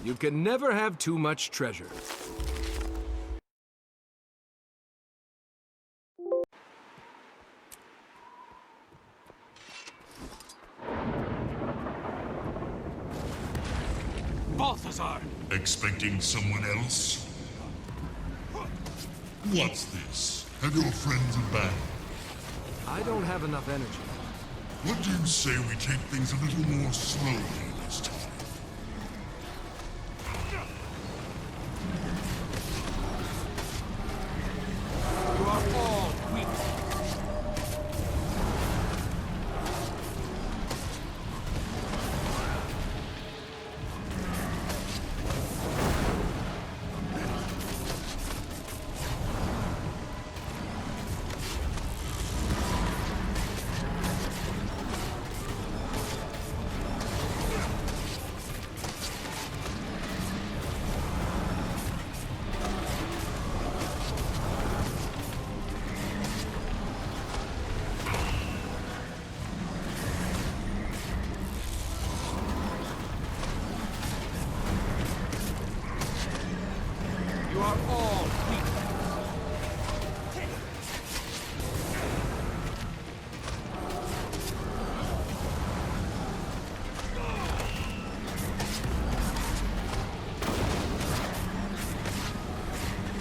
You can never have too much treasure. Balthazar! Expecting someone else? What's this? Have your friends abandoned? I don't have enough energy. What do you say we take things a little more slowly this time? You are all weak. You are all weak.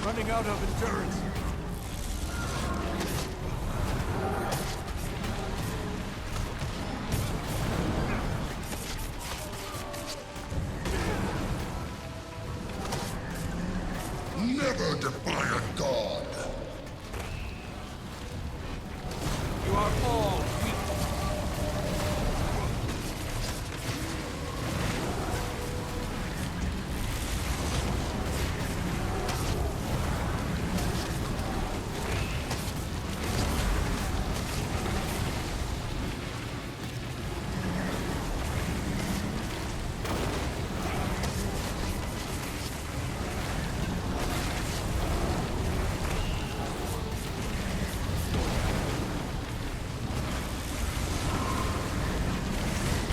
Running out of endurance. Never defy a god! You are all weak.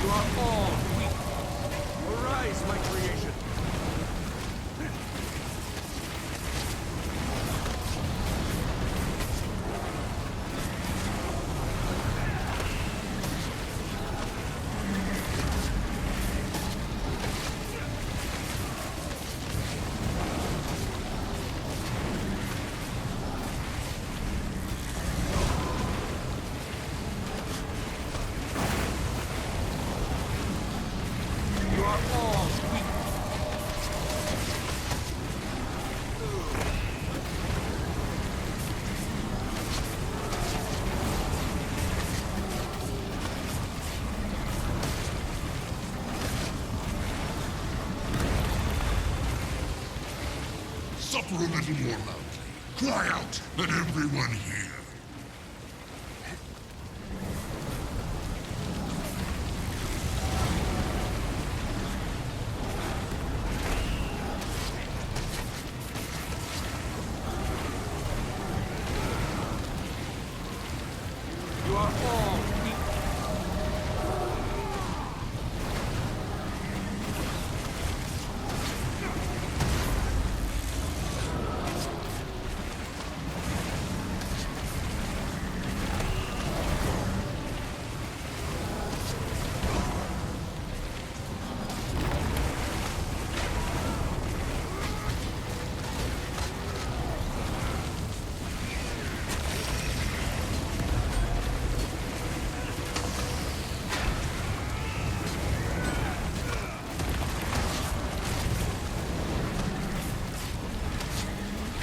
You are all weak. Arise, my creation. You are all weak. Suffer a little more loudly. Cry out, let everyone hear. You are all weak.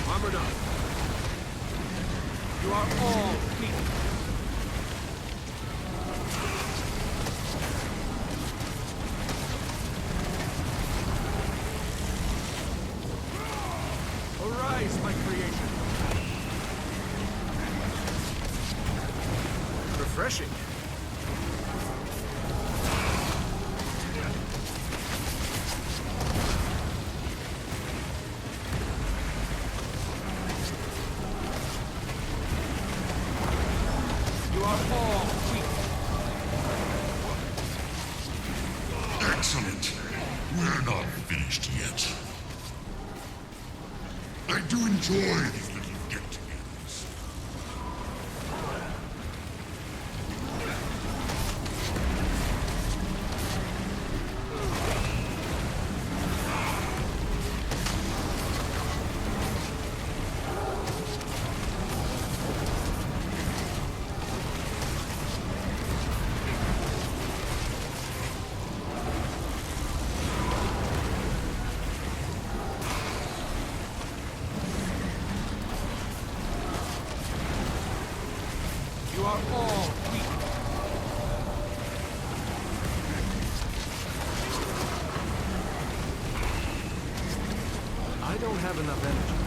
Armored up. You are all weak. Arise, my creation. Refreshing. You are all weak. Excellent. We're not finished yet. I do enjoy these little get-togethers. You are all weak. I don't have enough energy.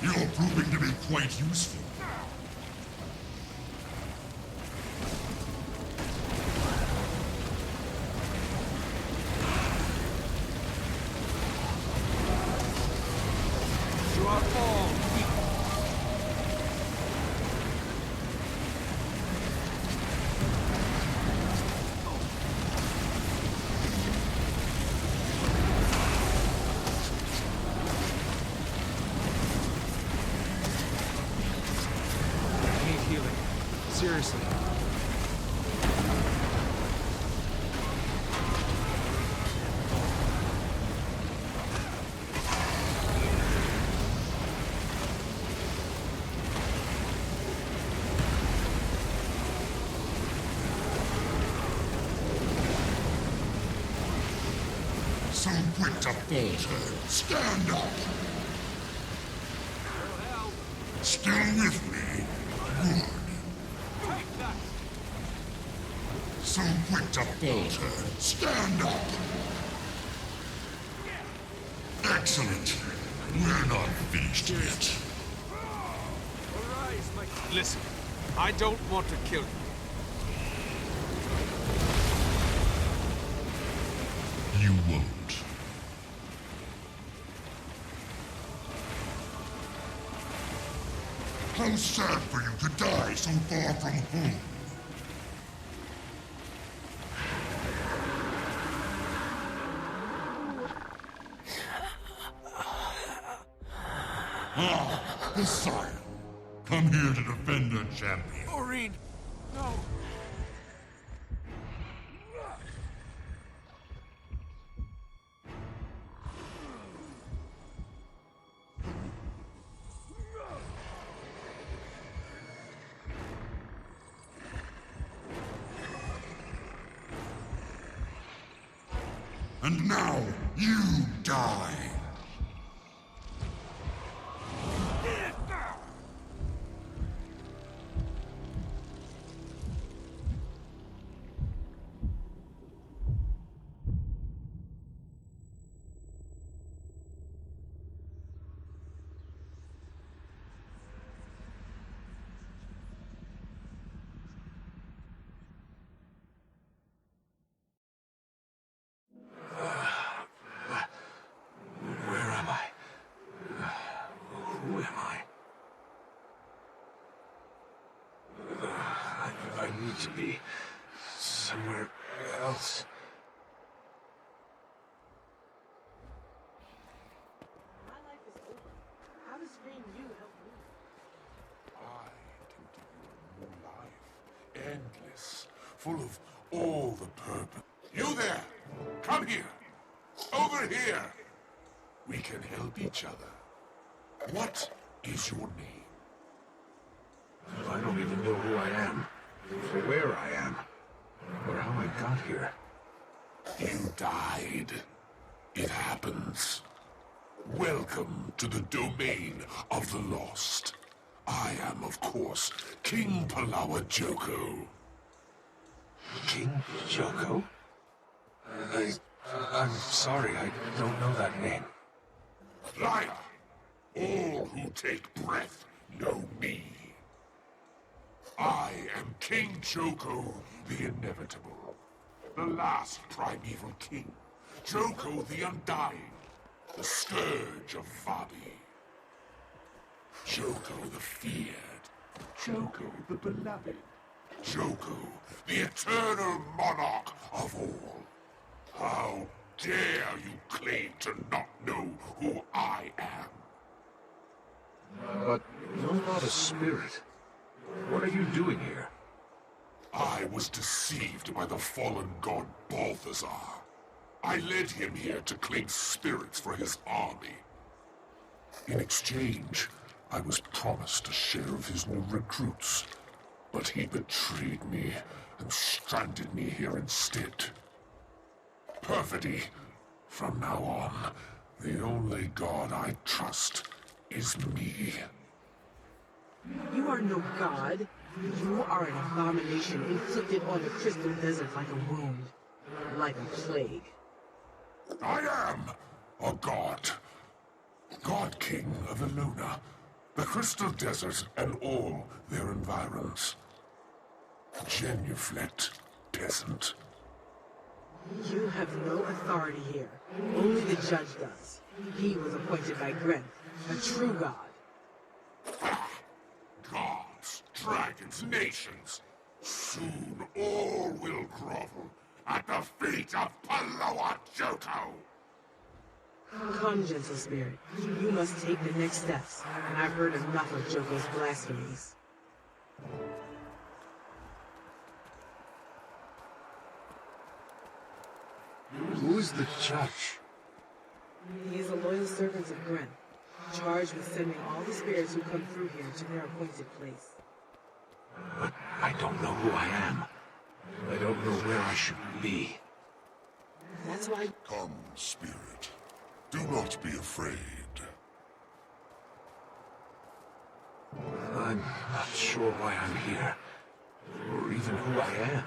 You're proving to be quite useful. You are all weak. I need healing. Seriously. So quick to falter. Stand up. Still with me? Good. So quick to falter. Stand up. Excellent. We're not finished yet. Arise, my... Listen, I don't want to kill you. You won't. How sad for you to die so far from home. Ah, the sire. Come here to defend our champion. Maureen, no. And now, you die. Where am I? Who am I? I need to be somewhere else. My life is over. How does freeing you help me? I can give you a new life, endless, full of all the purpose. You there! Come here! Over here! We can help each other. What is your name? I don't even know who I am, or where I am, or how I got here. You died. It happens. Welcome to the domain of the lost. I am, of course, King Palawa Joko. King Joko? I'm sorry, I don't know that name. Liar! All who take breath know me. I am King Joko, the Inevitable. The last primeval king. Joko the Undying. The scourge of Vabi. Joko the feared. Joko the beloved. Joko, the eternal monarch of all. How dare you claim to not know who I am? But you're not a spirit. What are you doing here? I was deceived by the fallen god Balthazar. I led him here to claim spirits for his army. In exchange, I was promised a share of his new recruits. But he betrayed me and stranded me here instead. Perfidy. From now on, the only god I trust is me. You are no god. You are an abomination inflicted on the crystal desert like a wound. Like a plague. I am a god. God King of Eluna, the Crystal Desert and all their environs. Genuflect, peasant. You have no authority here. Only the judge does. He was appointed by Gren, a true god. Gods, dragons, nations. Soon all will grovel at the feet of Paloa Joko. Come, gentle spirit. You must take the next steps, and I've heard enough of Joko's blasphemies. Who is the judge? He is a loyal servant of Gren, charged with sending all the spirits who come through here to their appointed place. But I don't know who I am. I don't know where I should be. That's why Come, spirit. Do not be afraid. I'm not sure why I'm here, or even who I am.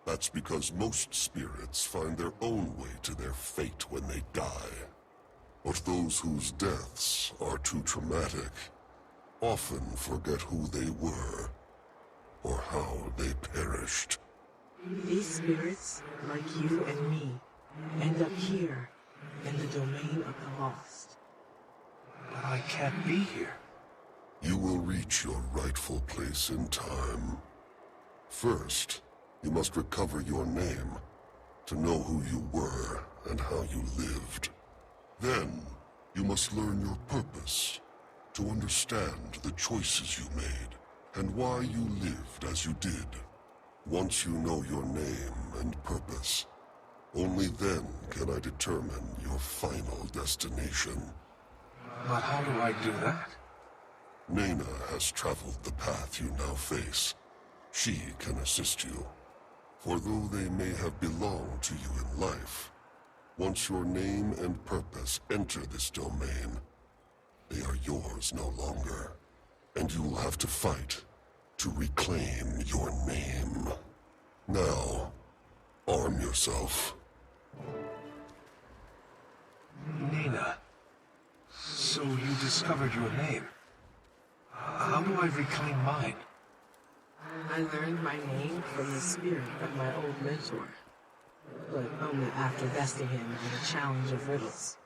That's because most spirits find their own way to their fate when they die. But those whose deaths are too traumatic often forget who they were, or how they perished. these spirits, like you and me, end up here, in the domain of the lost. But I can't be here. You will reach your rightful place in time. First, you must recover your name, to know who you were and how you lived. Then, you must learn your purpose, to understand the choices you made, and why you lived as you did. Once you know your name and purpose, only then can I determine your final destination. But how do I do that? Nena has traveled the path you now face. She can assist you. For though they may have belonged to you in life, once your name and purpose enter this domain, they are yours no longer. And you will have to fight to reclaim your name. Now, arm yourself. Nina. So you discovered your name. How do I reclaim mine? I learned my name from the spirit of my old mentor, but only after besting him in a challenge of riddles.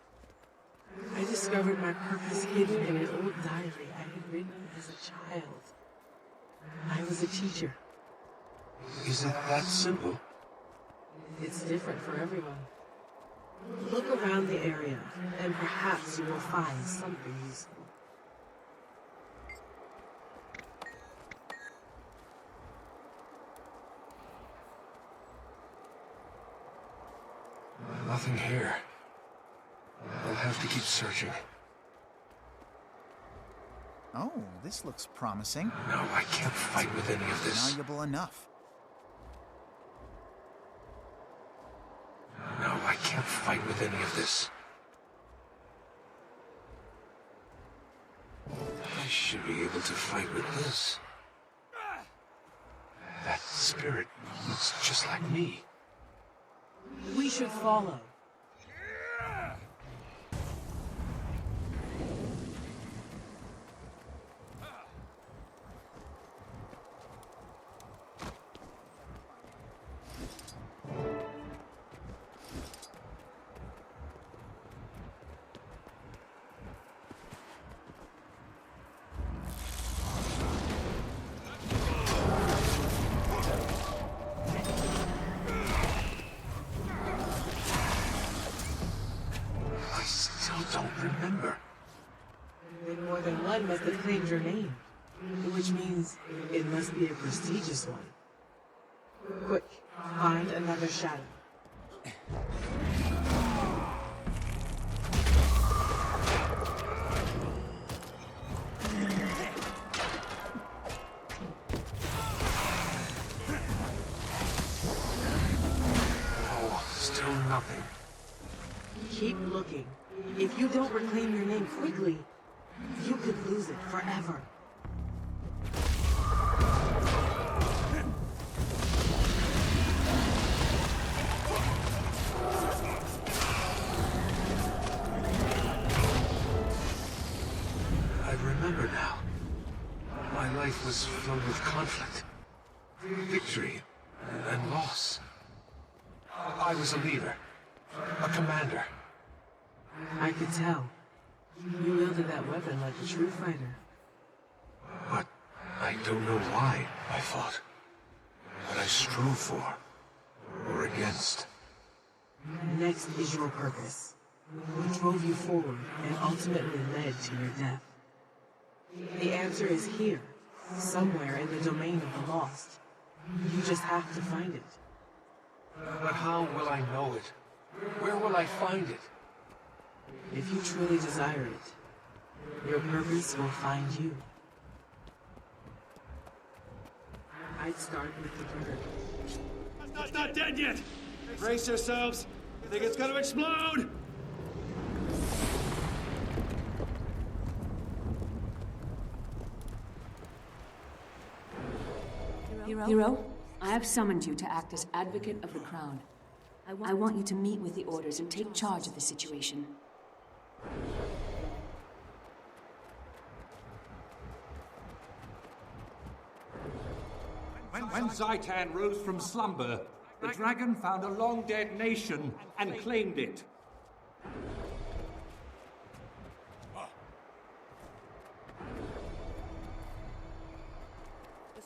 I discovered my purpose hidden in an old diary I had written as a child. I was a teacher. Is it that simple? It's different for everyone. Look around the area, and perhaps you will find something useful. Nothing here. I'll have to keep searching. Oh, this looks promising. No, I can't fight with any of this. Valuable enough. No, I can't fight with any of this. I should be able to fight with this. That spirit looks just like me. We should follow. remember. Then more than one must have claimed your name, which means it must be a prestigious one. Quick, find another shadow. Oh, still nothing. Keep looking. If you don't reclaim your name quickly, you could lose it forever. I remember now. My life was filled with conflict, victory, and loss. I was a leader, a commander. I could tell. You wielded that weapon like a true fighter. But I don't know why I fought. What I strove for, or against. Next is your purpose. What drove you forward and ultimately led to your death? The answer is here, somewhere in the domain of the lost. You just have to find it. But how will I know it? Where will I find it? If you truly desire it, your purpose will find you. I'd start with the bird. It's not dead yet! Brace yourselves! I think it's gonna explode! Hero, I have summoned you to act as advocate of the Crown. I want you to meet with the Orders and take charge of the situation. When Zaitan rose from slumber, the dragon found a long-dead nation and claimed it.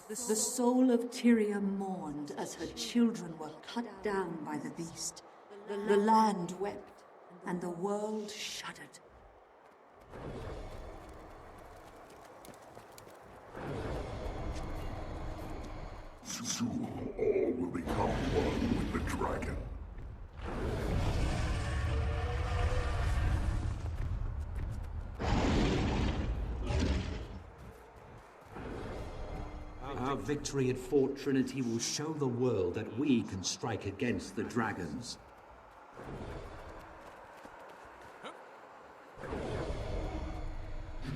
The soul of Tyria mourned as her children were cut down by the beast. The land wept, and the world shuddered. Soon all will become one with the dragon. Our victory at Fort Trinity will show the world that we can strike against the dragons.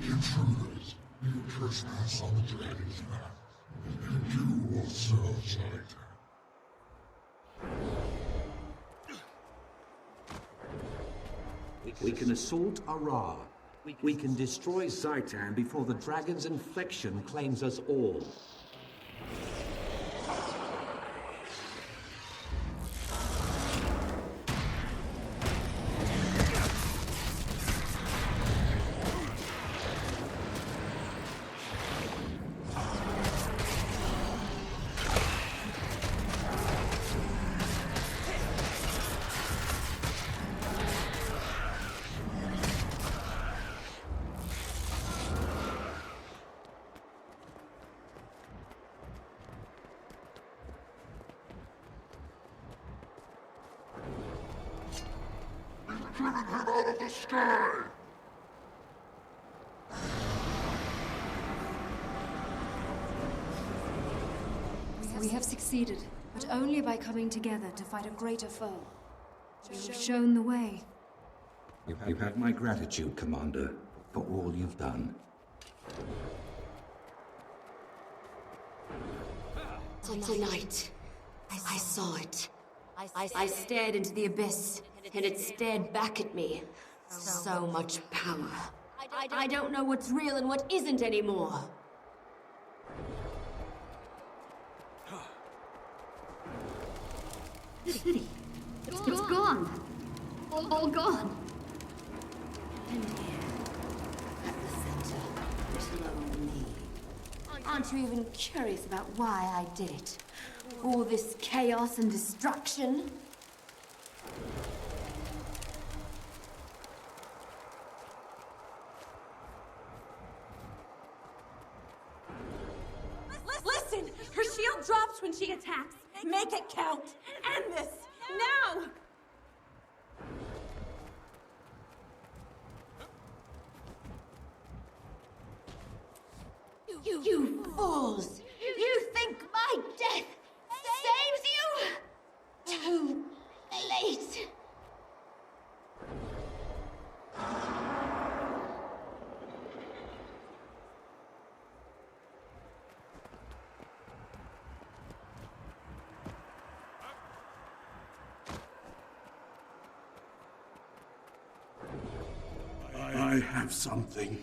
Intruders, you trespass on the dragon's map, and you will serve Zaitan. We can assault Ara. We can destroy Zaitan before the dragon's infection claims us all. Driven him out of the sky! We have succeeded, but only by coming together to fight a greater foe. You have shown the way. You have my gratitude, Commander, for all you've done. Tonight, I saw it. I stared into the abyss, and it stared back at me. So much power. I don't know what's real and what isn't anymore. The city. It's gone. All gone. And here, at the center, little old me. Aren't you even curious about why I did it? All this chaos and destruction? Battle drops when she attacks. Make it count. End this. Now! You fools! You think my death saves you? Too late. I have something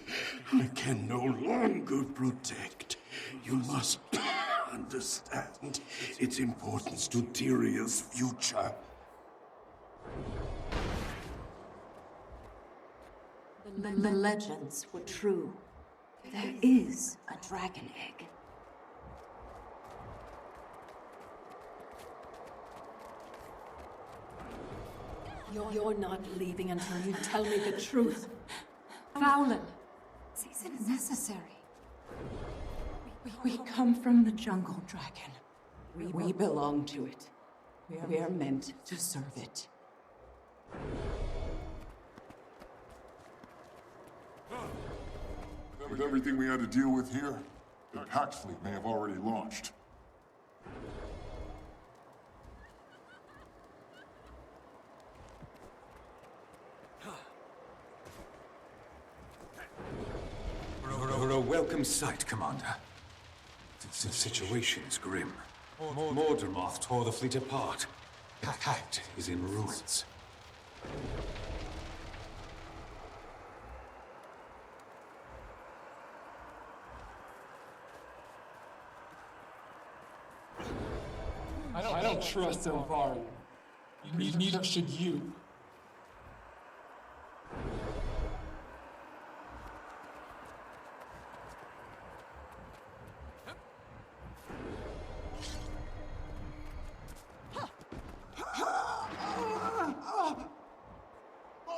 I can no longer protect. You must understand its importance to Tyria's future. The legends were true. There is a dragon egg. You're not leaving until you tell me the truth. Fowlin, is it necessary? We come from the jungle, dragon. We belong to it. We are meant to serve it. With everything we had to deal with here, the Pact fleet may have already launched. We're a welcome sight, Commander. The situation's grim. Mordramoth tore the fleet apart. The Pact is in ruins. I don't trust Elvari. Neither should you.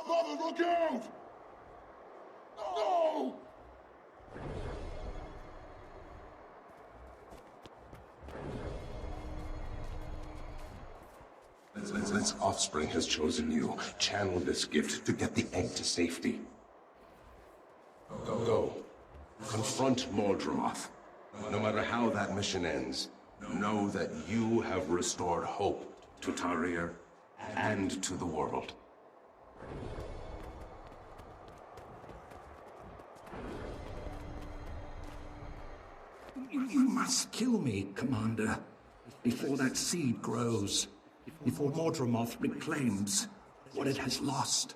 Mother, look out! No! Its offspring has chosen you. Channel this gift to get the egg to safety. Go. Confront Mordramoth. No matter how that mission ends, know that you have restored hope to Tarir and to the world. You must kill me, Commander, before that seed grows. Before Mordramoth reclaims what it has lost.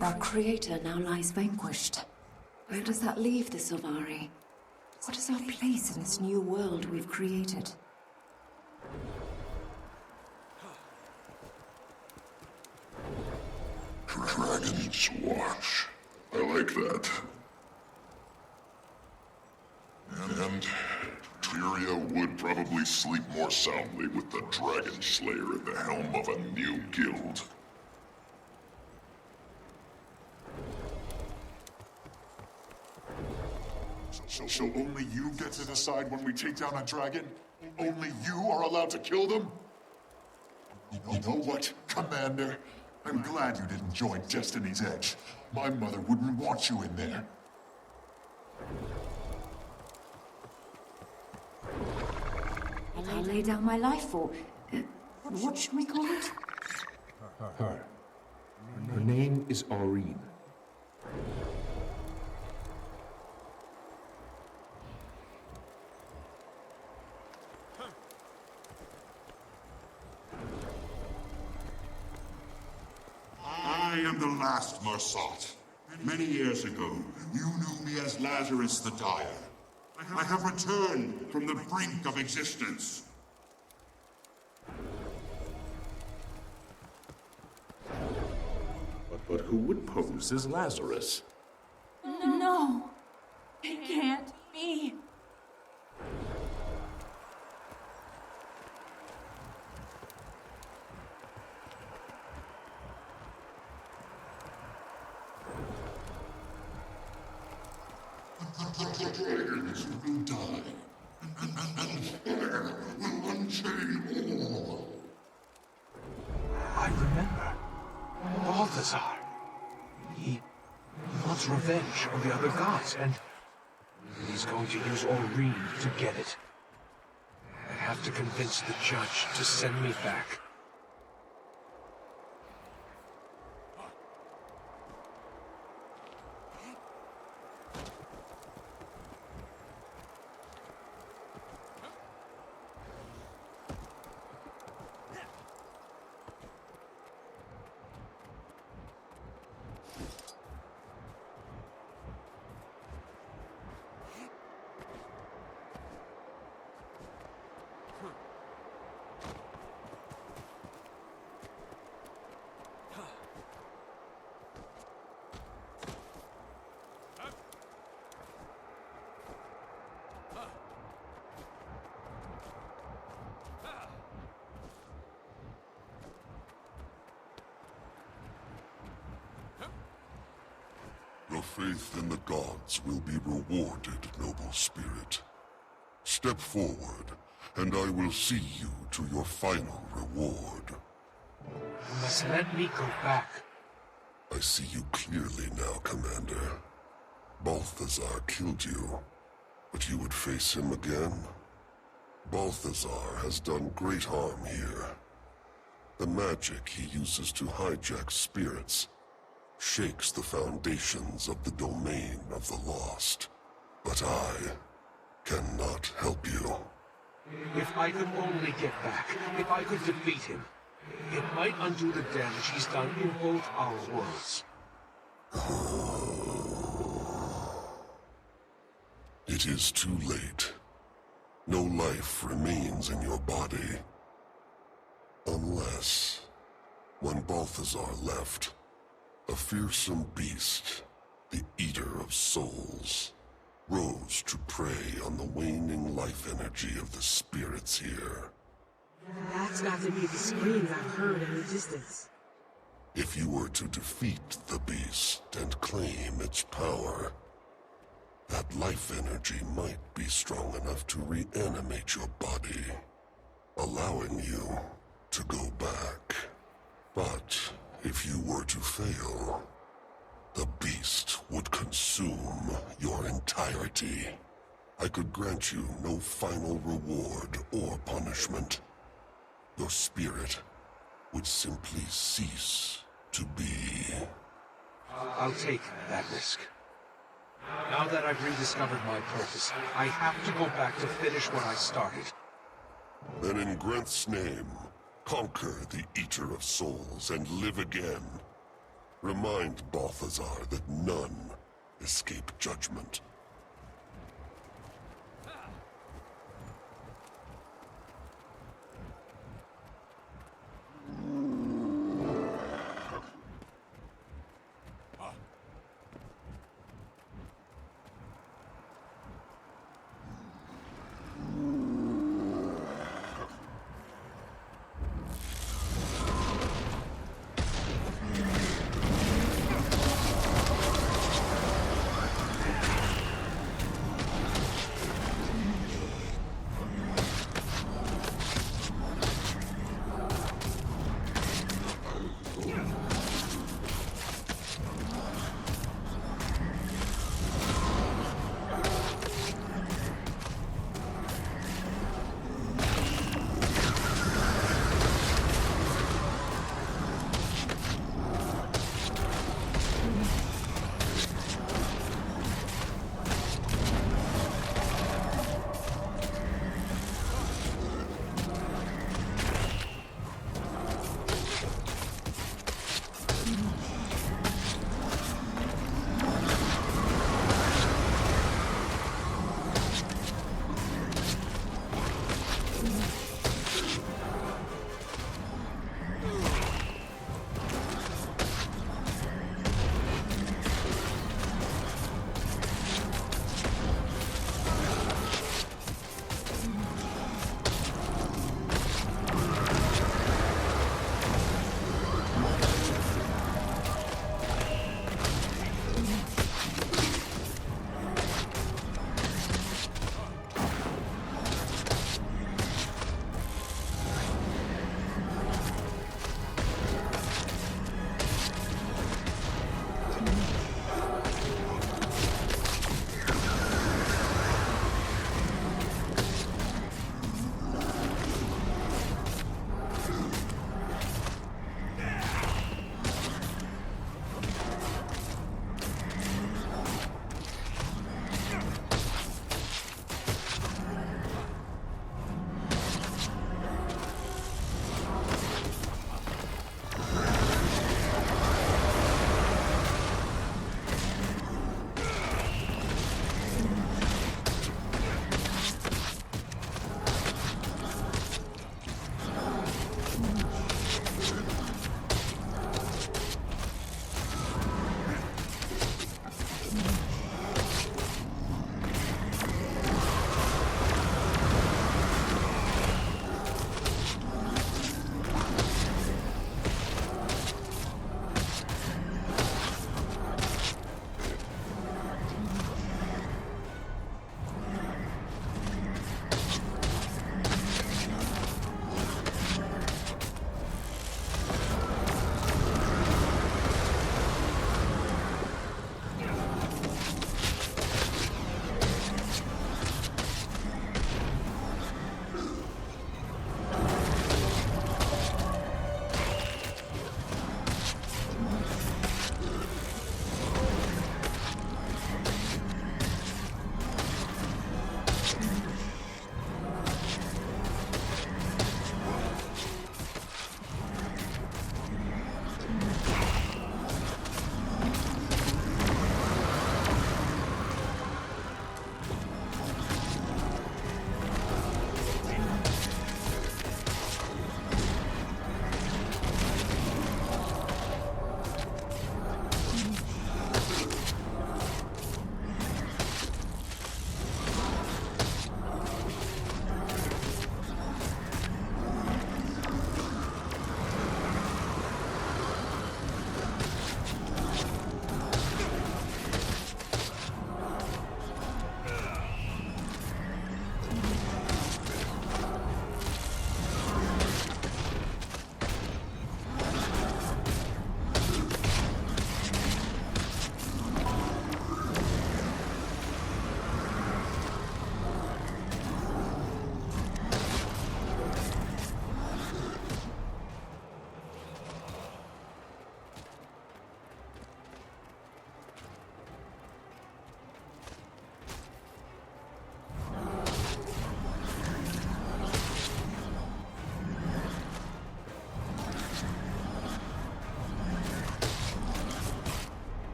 Our creator now lies vanquished. Where does that leave the Sylvari? What is our place in this new world we've created? Dragon's Watch. I like that. And Tyria would probably sleep more soundly with the Dragon Slayer at the helm of a new guild. So only you get to decide when we take down a dragon? Only you are allowed to kill them? You know what, Commander? I'm glad you didn't join Destiny's Edge. My mother wouldn't want you in there. I'll lay down my life for... what should we call it? Her name is Aureen. I am the last Mersat. Many years ago, you knew me as Lazarus the Dire. I have returned from the brink of existence. But who would pose as Lazarus? No! It can't be! The dragons will die, and fire will unchain all. I remember. Balthazar. He wants revenge on the other gods, and he's going to use Aurene to get it. I have to convince the judge to send me back. Your faith in the gods will be rewarded, noble spirit. Step forward, and I will see you to your final reward. You must let me go back. I see you clearly now, Commander. Balthazar killed you, but you would face him again? Balthazar has done great harm here. The magic he uses to hijack spirits shakes the foundations of the domain of the lost. But I cannot help you. If I could only get back, if I could defeat him, it might undo the damage he's done in both our worlds. It is too late. No life remains in your body. Unless, when Balthazar left, a fearsome beast, the Eater of Souls, rose to prey on the waning life energy of the spirits here. That's got to be the screams I've heard in the distance. If you were to defeat the beast and claim its power, that life energy might be strong enough to reanimate your body, allowing you to go back. But if you were to fail, the beast would consume your entirety. I could grant you no final reward or punishment. Your spirit would simply cease to be. I'll take that risk. Now that I've rediscovered my purpose, I have to go back to finish what I started. Then in Grenth's name, conquer the Eater of Souls and live again. Remind Balthazar that none escape judgment.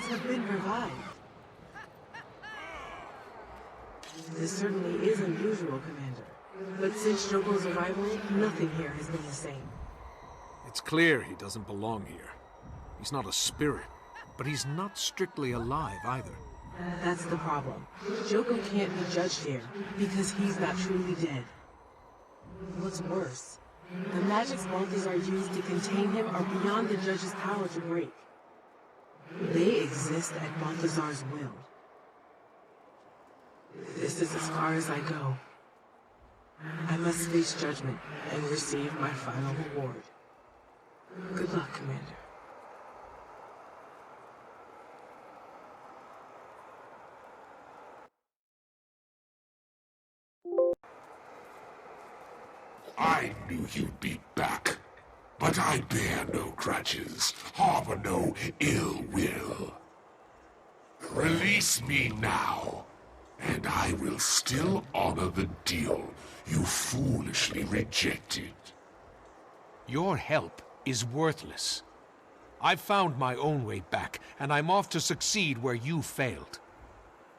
have been revived. This certainly is unusual, Commander. But since Joko's arrival, nothing here has been the same. It's clear he doesn't belong here. He's not a spirit, but he's not strictly alive either. That's the problem. Joko can't be judged here, because he's not truly dead. What's worse, the magics Balthazar used to contain him are beyond the judge's power to break. They exist at Balthazar's will. This is as far as I go. I must face judgment and receive my final reward. Good luck, Commander. I knew you'd be back, but I bear no grudges, harbor no ill will. Release me now, and I will still honor the deal you foolishly rejected. Your help is worthless. I've found my own way back, and I'm off to succeed where you failed.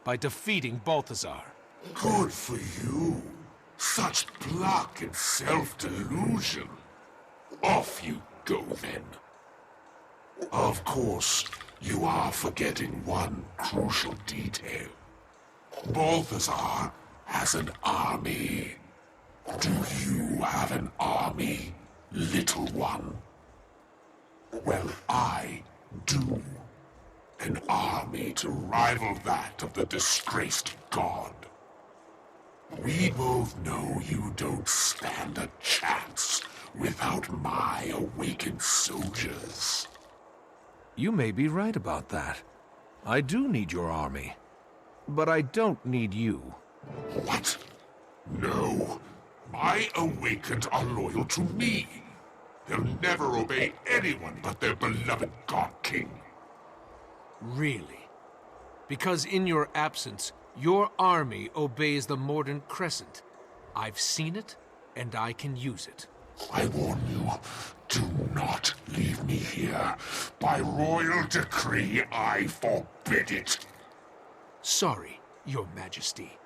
By defeating Balthazar. Good for you. Such pluck and self-delusion. Off you go, then. Of course, you are forgetting one crucial detail. Balthazar has an army. Do you have an army, little one? Well, I do. An army to rival that of the disgraced god. We both know you don't stand a chance without my awakened soldiers. You may be right about that. I do need your army. But I don't need you. What? No. My awakened are loyal to me. They'll never obey anyone but their beloved God King. Really? Because in your absence, your army obeys the Mordant Crescent. I've seen it, and I can use it. I warn you, do not leave me here. By royal decree, I forbid it. Sorry, Your Majesty.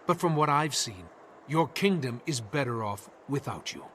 But from what I've seen, your kingdom is better off without you.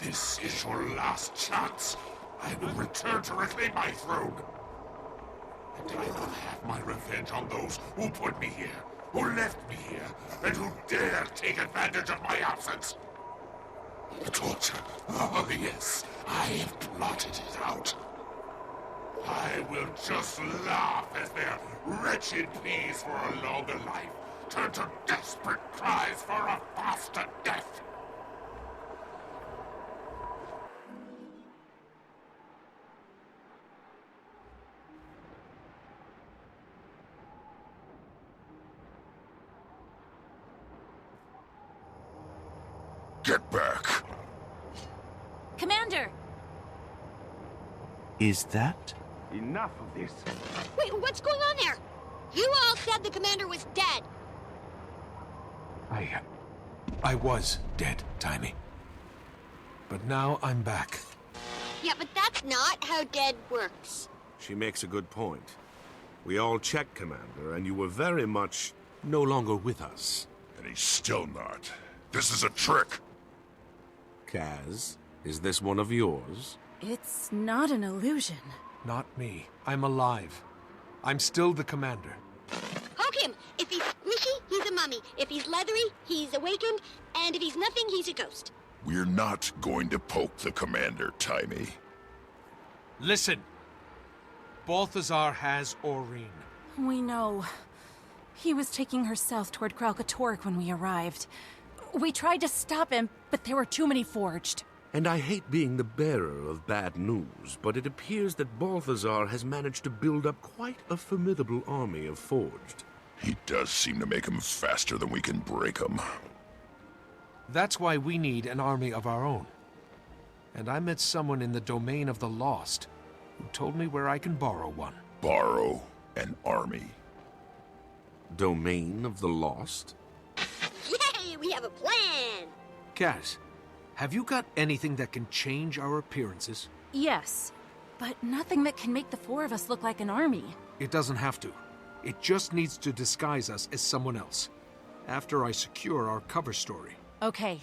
This is your last chance. I will return to reclaim my throne. And I will have my revenge on those who put me here, who left me here, and who dare take advantage of my absence. Torture. Oh, yes, I have plotted it out. I will just laugh as their wretched pleas for a longer life turn to desperate cries for a faster death. Get back! Commander! Is that? Enough of this. Wait, what's going on there? You all said the commander was dead. I was dead, Timmy. But now I'm back. Yeah, but that's not how dead works. She makes a good point. We all checked, Commander, and you were very much no longer with us. And he's still not. This is a trick. Kaz, is this one of yours? It's not an illusion. Not me. I'm alive. I'm still the commander. Poke him! If he's squishy, he's a mummy. If he's leathery, he's awakened. And if he's nothing, he's a ghost. We're not going to poke the commander, Timmy. Listen. Balthazar has Aurene. We know. He was taking her south toward Kralkatork when we arrived. We tried to stop him, but there were too many forged. And I hate being the bearer of bad news, but it appears that Balthazar has managed to build up quite a formidable army of forged. He does seem to make them faster than we can break them. That's why we need an army of our own. And I met someone in the domain of the lost who told me where I can borrow one. Borrow an army? Domain of the lost? Yay, we have a plan! Cass, have you got anything that can change our appearances? Yes, but nothing that can make the four of us look like an army. It doesn't have to. It just needs to disguise us as someone else. After I secure our cover story. Okay.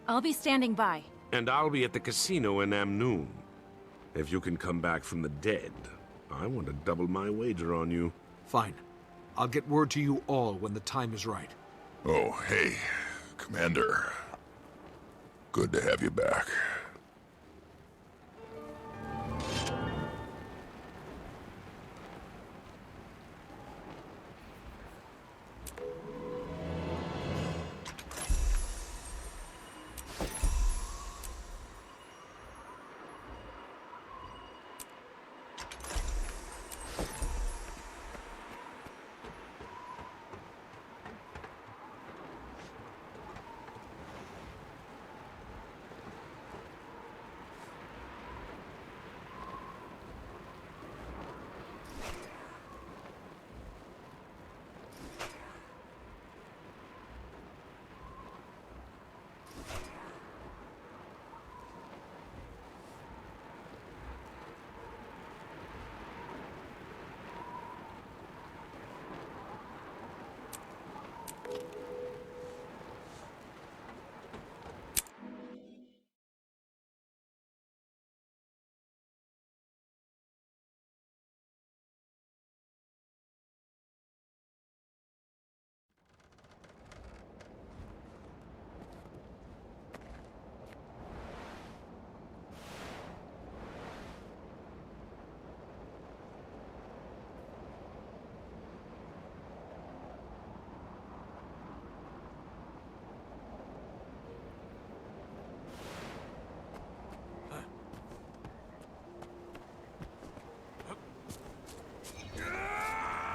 I'll be standing by. And I'll be at the casino in Amnoon. If you can come back from the dead, I want to double my wager on you. Fine. I'll get word to you all when the time is right. Oh, hey, Commander. Good to have you back.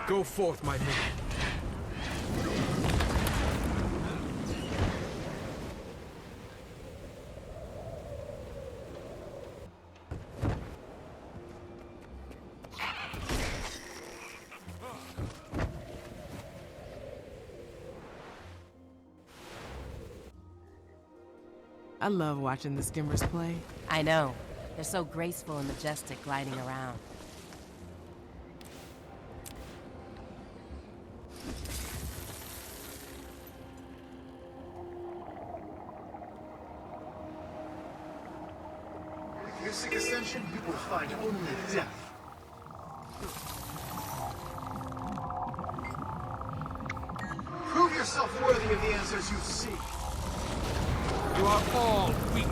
Go forth, my men. I love watching the skimmers play. I know. They're so graceful and majestic gliding around. If you seek ascension, you will find only death. Prove yourself worthy of the answers you seek. You are all weak.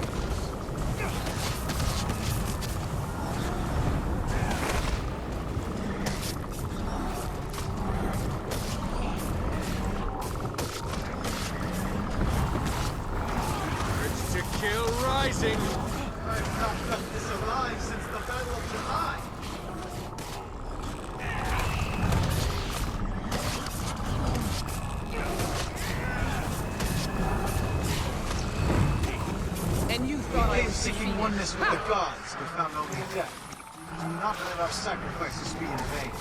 Urge to kill rising. I've not felt this alive since the Battle of July. And you thought I was seeking oneness with the gods, but found only death. Do not let our sacrifices be in vain.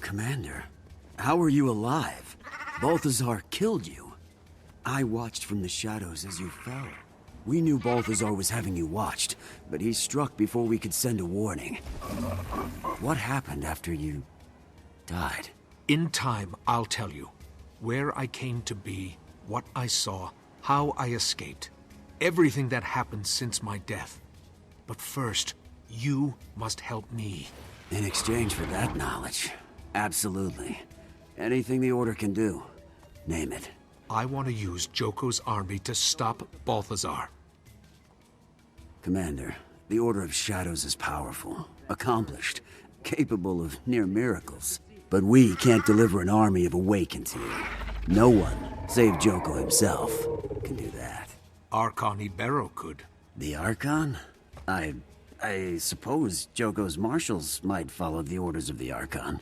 Commander, how are you alive? Balthazar killed you. I watched from the shadows as you fell. We knew Balthazar was having you watched, but he struck before we could send a warning. What happened after you died? In time, I'll tell you. Where I came to be, what I saw, how I escaped. Everything that happened since my death. But first, you must help me. In exchange for that knowledge, absolutely. Anything the Order can do, name it. I want to use Joko's army to stop Balthazar. Commander, the Order of Shadows is powerful, accomplished, capable of near miracles. But we can't deliver an army of Awakens here. No one, save Joko himself, can do that. Archon Ibero could. The Archon? I suppose Joko's marshals might follow the orders of the Archon,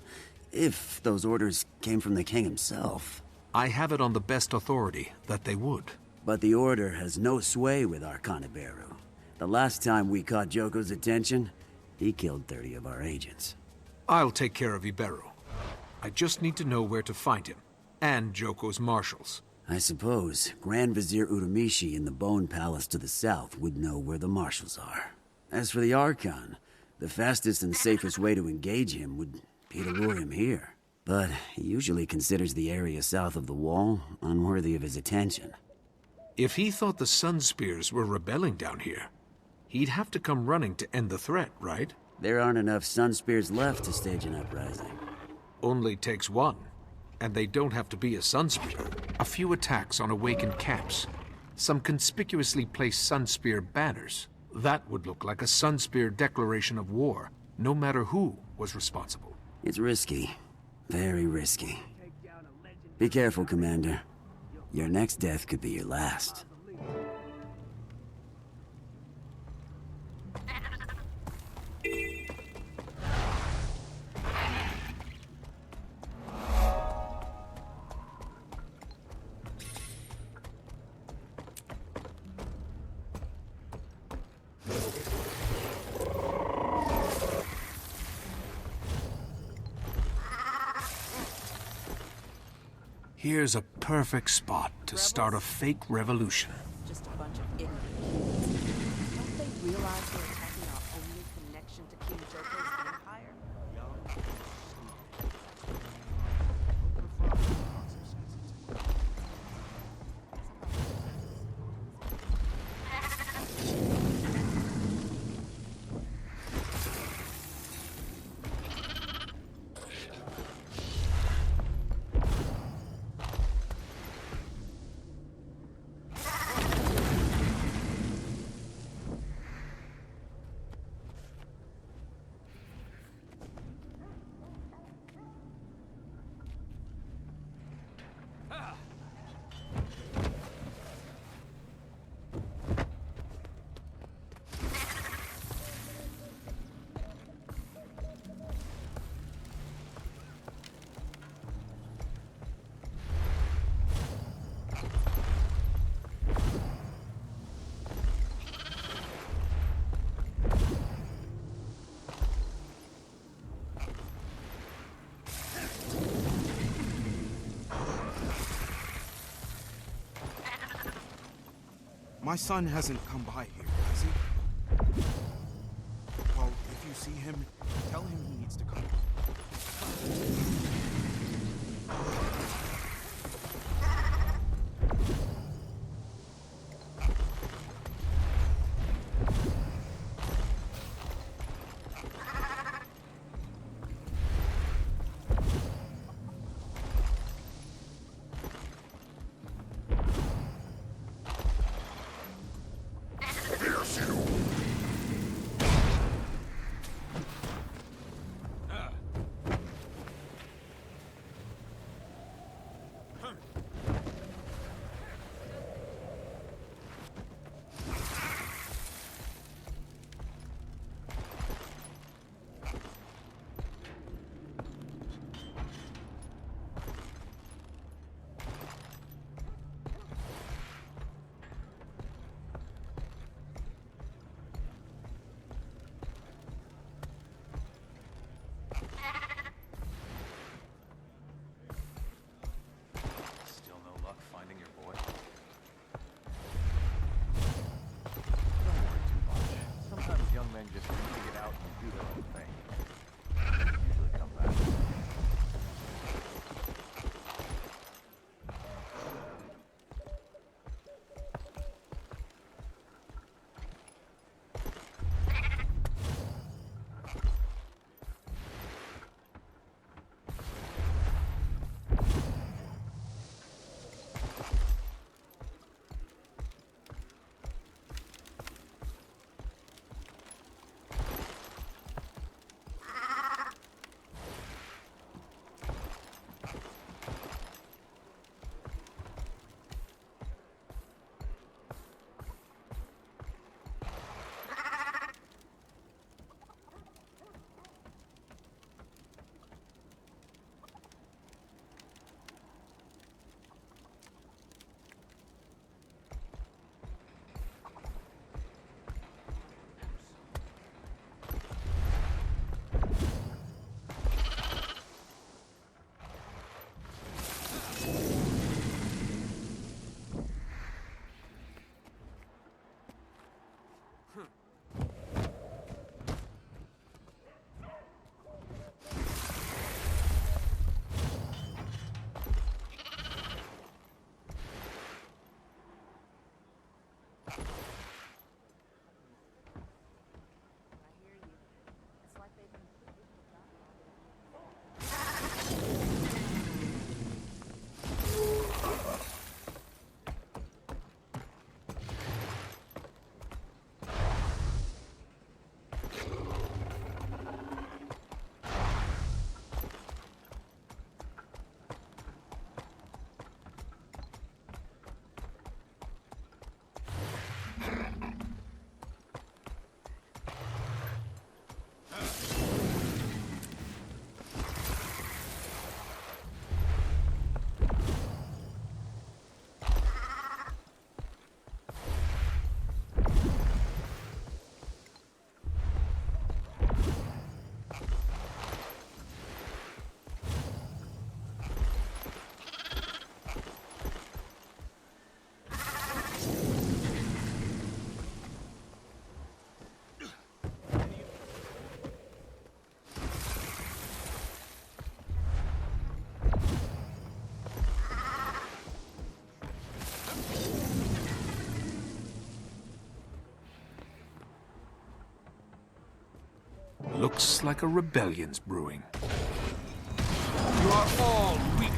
if those orders came from the king himself. I have it on the best authority that they would. But the Order has no sway with Archon Ibero. The last time we caught Joko's attention, he killed 30 of our agents. I'll take care of Ibero. I just need to know where to find him, and Joko's marshals. I suppose Grand Vizier Uramishi in the Bone Palace to the south would know where the marshals are. As for the Archon, the fastest and safest way to engage him would be to lure him here. But he usually considers the area south of the wall unworthy of his attention. If he thought the Sun Spears were rebelling down here, he'd have to come running to end the threat, right? There aren't enough Sun Spears left to stage an uprising. Only takes one. And they don't have to be a Sunspear. A few attacks on awakened camps. Some conspicuously placed Sunspear banners. That would look like a Sunspear declaration of war, no matter who was responsible. It's risky. Very risky. Be careful, Commander. Your next death could be your last. Here's a perfect spot to start a fake revolution. Just a bunch of idiots. Don't they realize they're attacking our only connection to King Joko's empire? My son hasn't come by here, has he? Well, if you see him, tell him he needs to come. Looks like a rebellion's brewing. You are all weak.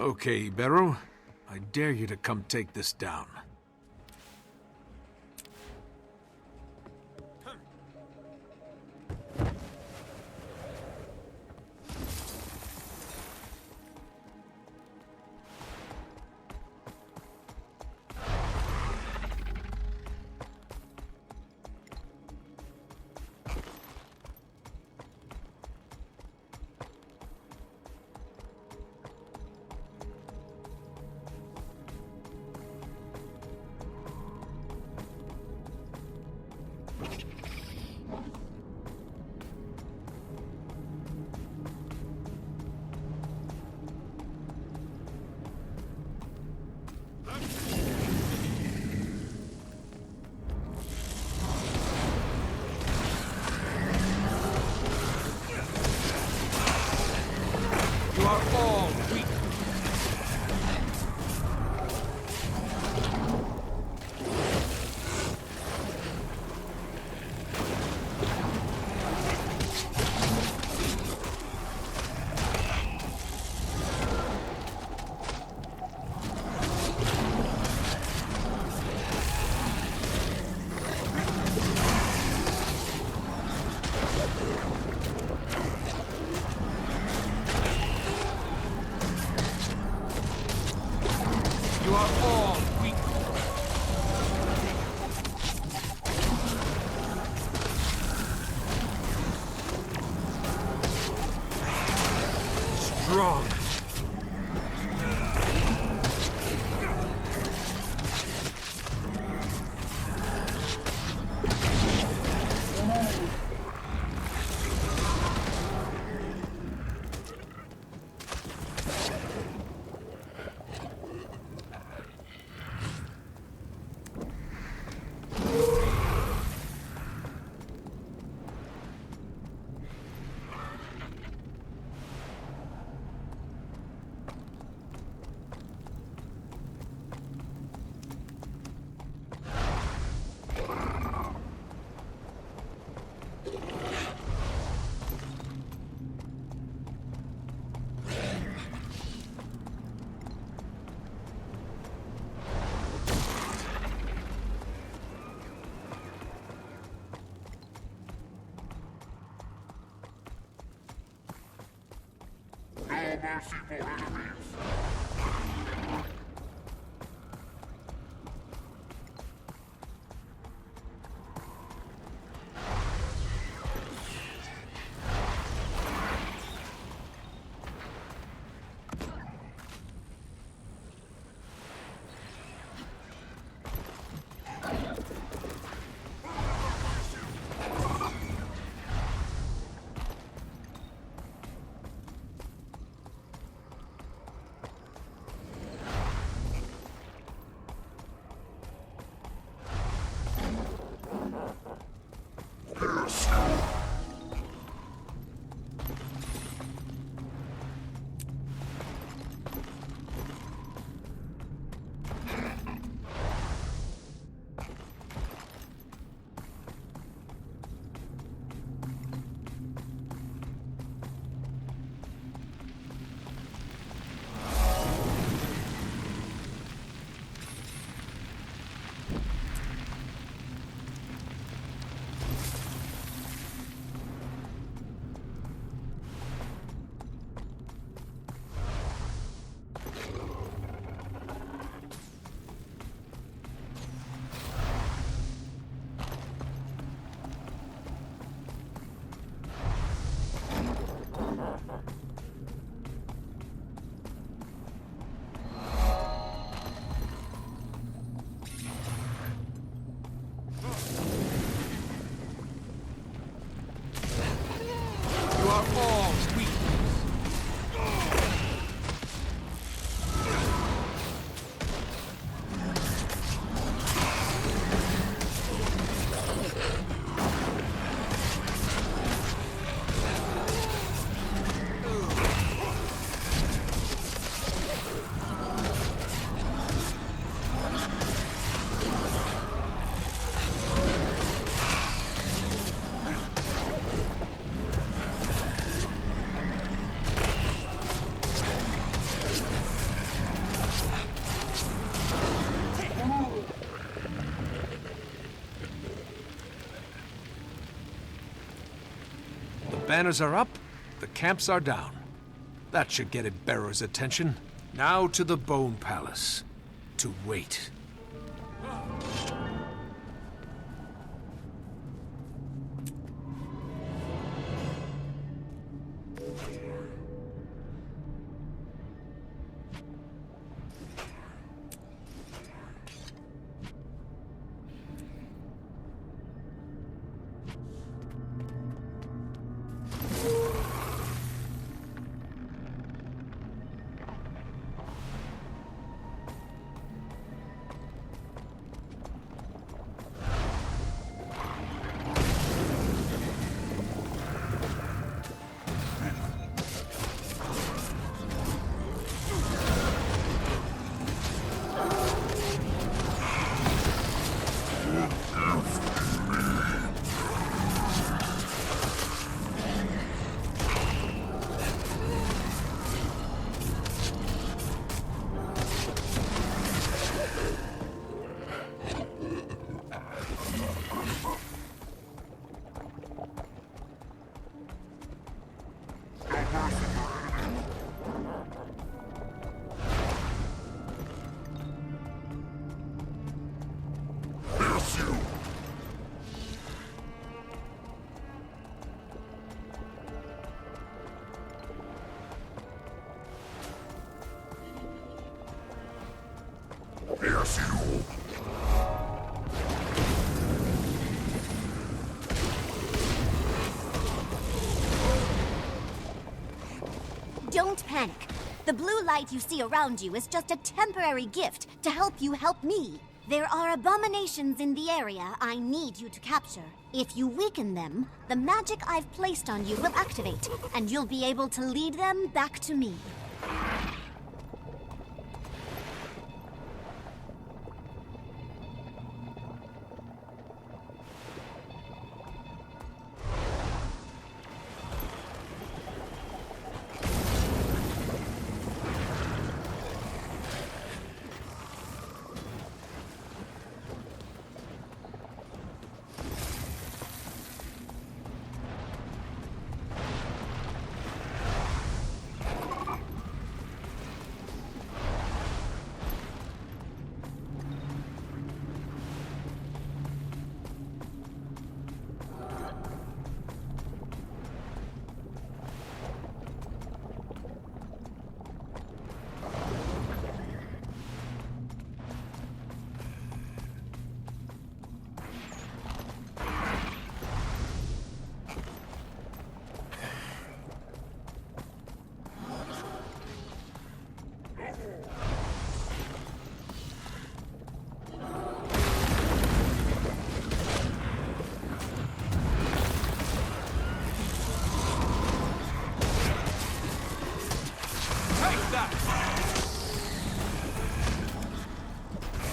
Okay, Barrow. I dare you to come take this down. You are all weak. You are all weak. Strong. No mercy for enemies. banners are up, the camps are down. That should get it bearer's attention. Now to the Bone Palace. To wait. Don't panic. The blue light you see around you is just a temporary gift to help you help me. There are abominations in the area I need you to capture. If you weaken them, the magic I've placed on you will activate, and you'll be able to lead them back to me.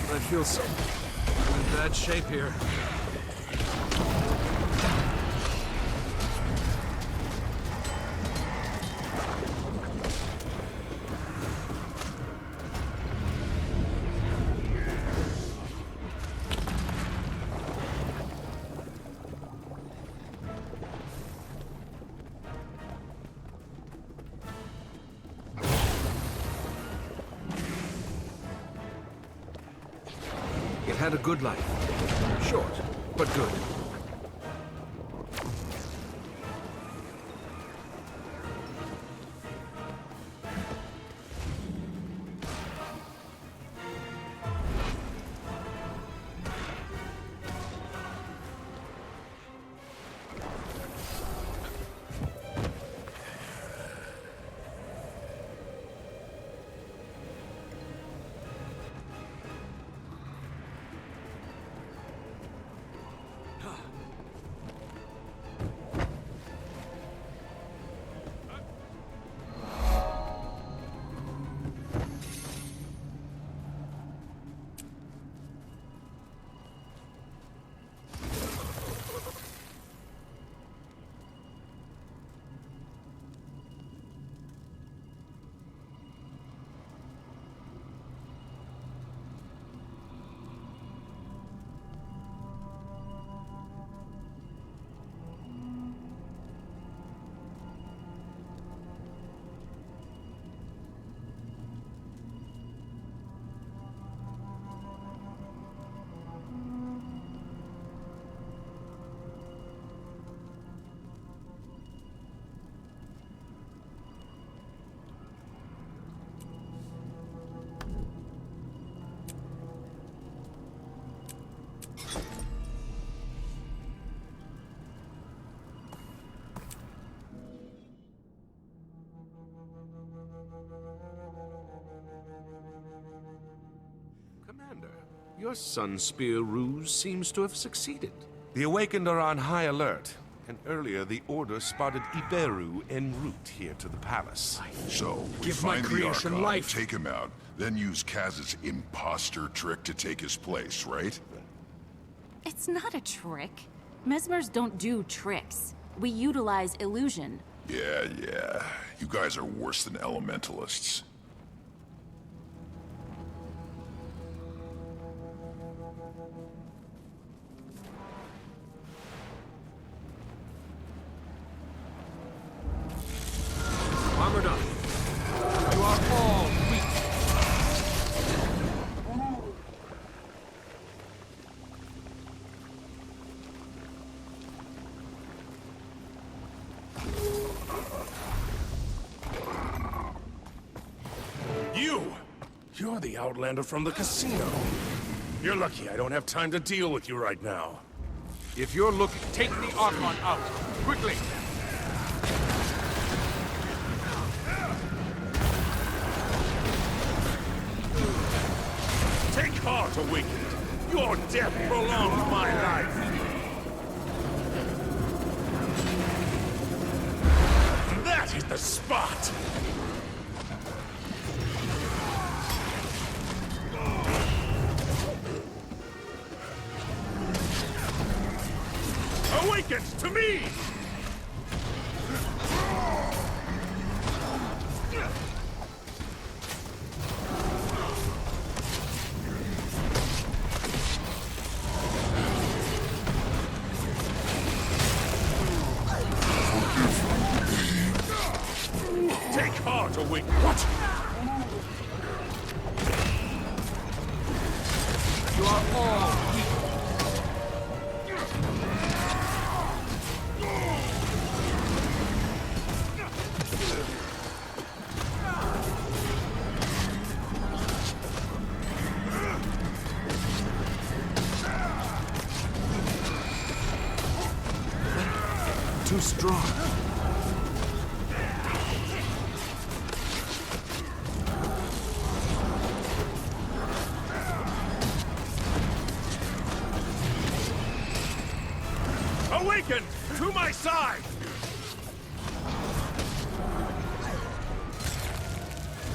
I feel so in bad shape here. It had a good life. Short, but good. Your Sun Spear ruse seems to have succeeded. The Awakened are on high alert, and earlier the Order spotted Iberu en route here to the palace. So, we Give my find the creation Archon, life. take him out, then use Kaz's imposter trick to take his place, right? It's not a trick. Mesmers don't do tricks. We utilize illusion. Yeah. You guys are worse than elementalists. Armored up. You are all weak. You're the Outlander from the casino. You're lucky I don't have time to deal with you right now. If you're looking, take the Archon out. Quickly. Take heart, Awakened. Your death prolongs my life. That is the spot! Awakened to me! Take heart, Awakened. What? You are all weak. Too strong. Awakened! To my side!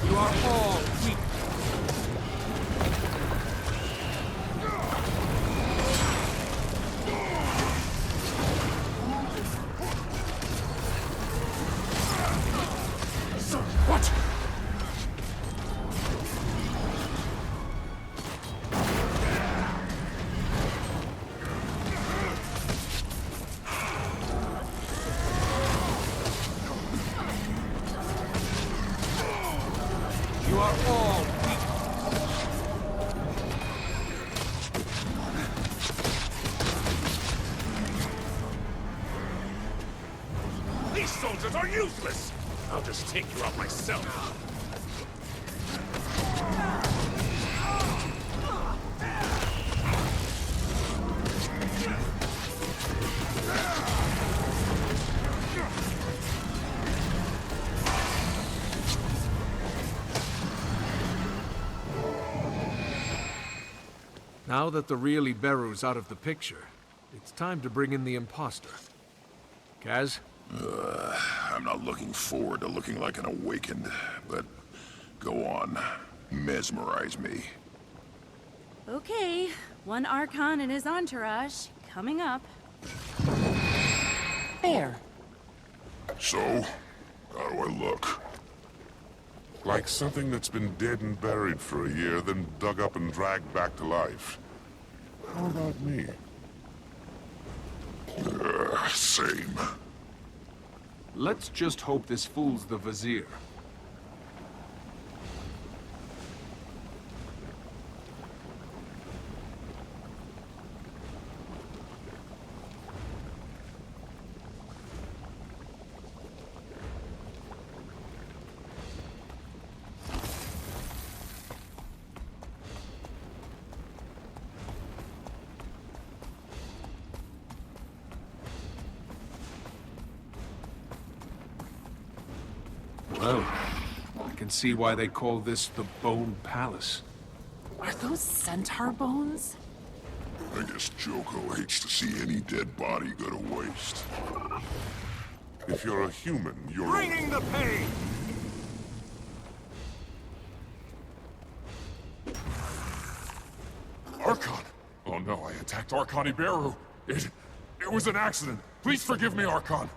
You are all weak. What? You are all weak. These soldiers are useless! I'll just take you out myself. Now that the real Iberu's out of the picture, it's time to bring in the imposter. Kaz? I'm not looking forward to looking like an Awakened, but go on. Mesmerize me. Okay, one Archon and his entourage coming up. There. So, how do I look? Like something that's been dead and buried for a year, then dug up and dragged back to life. How about me? Same. Let's just hope this fools the Vizier. Well, I can see why they call this the Bone Palace. Are those centaur bones? I guess Joko hates to see any dead body go to waste. If you're a human, you're... Bringing the pain! Archon! Oh no, I attacked Archon Iberu. It was an accident. Please forgive me, Archon.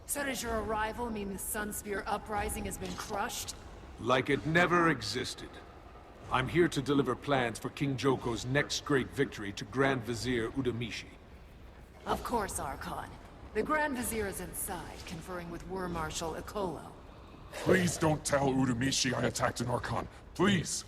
So does your arrival mean the Sunspear uprising has been crushed? Like it never existed. I'm here to deliver plans for King Joko's next great victory to Grand Vizier Udamishi. Of course, Archon. The Grand Vizier is inside, conferring with War Marshal Ikolo. Please don't tell Udamishi I attacked an Archon. Please!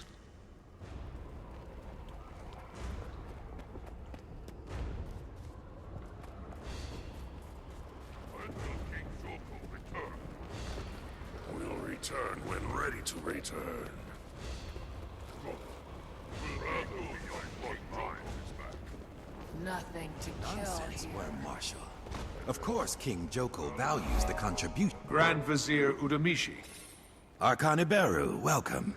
We'll return when ready to return. Nothing to Nonsense, kill War here. Marshal. Of course, King Joko values the contribution. Grand Vizier Udamishi. Archon Iberu, welcome.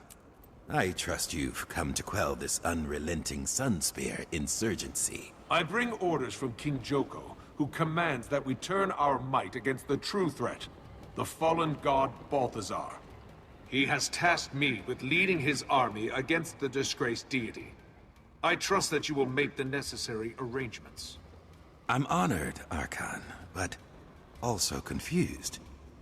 I trust you've come to quell this unrelenting Sunspear insurgency. I bring orders from King Joko, who commands that we turn our might against the true threat, the fallen god Balthazar. He has tasked me with leading his army against the disgraced deity. I trust that you will make the necessary arrangements. I'm honored, Archon, but also confused.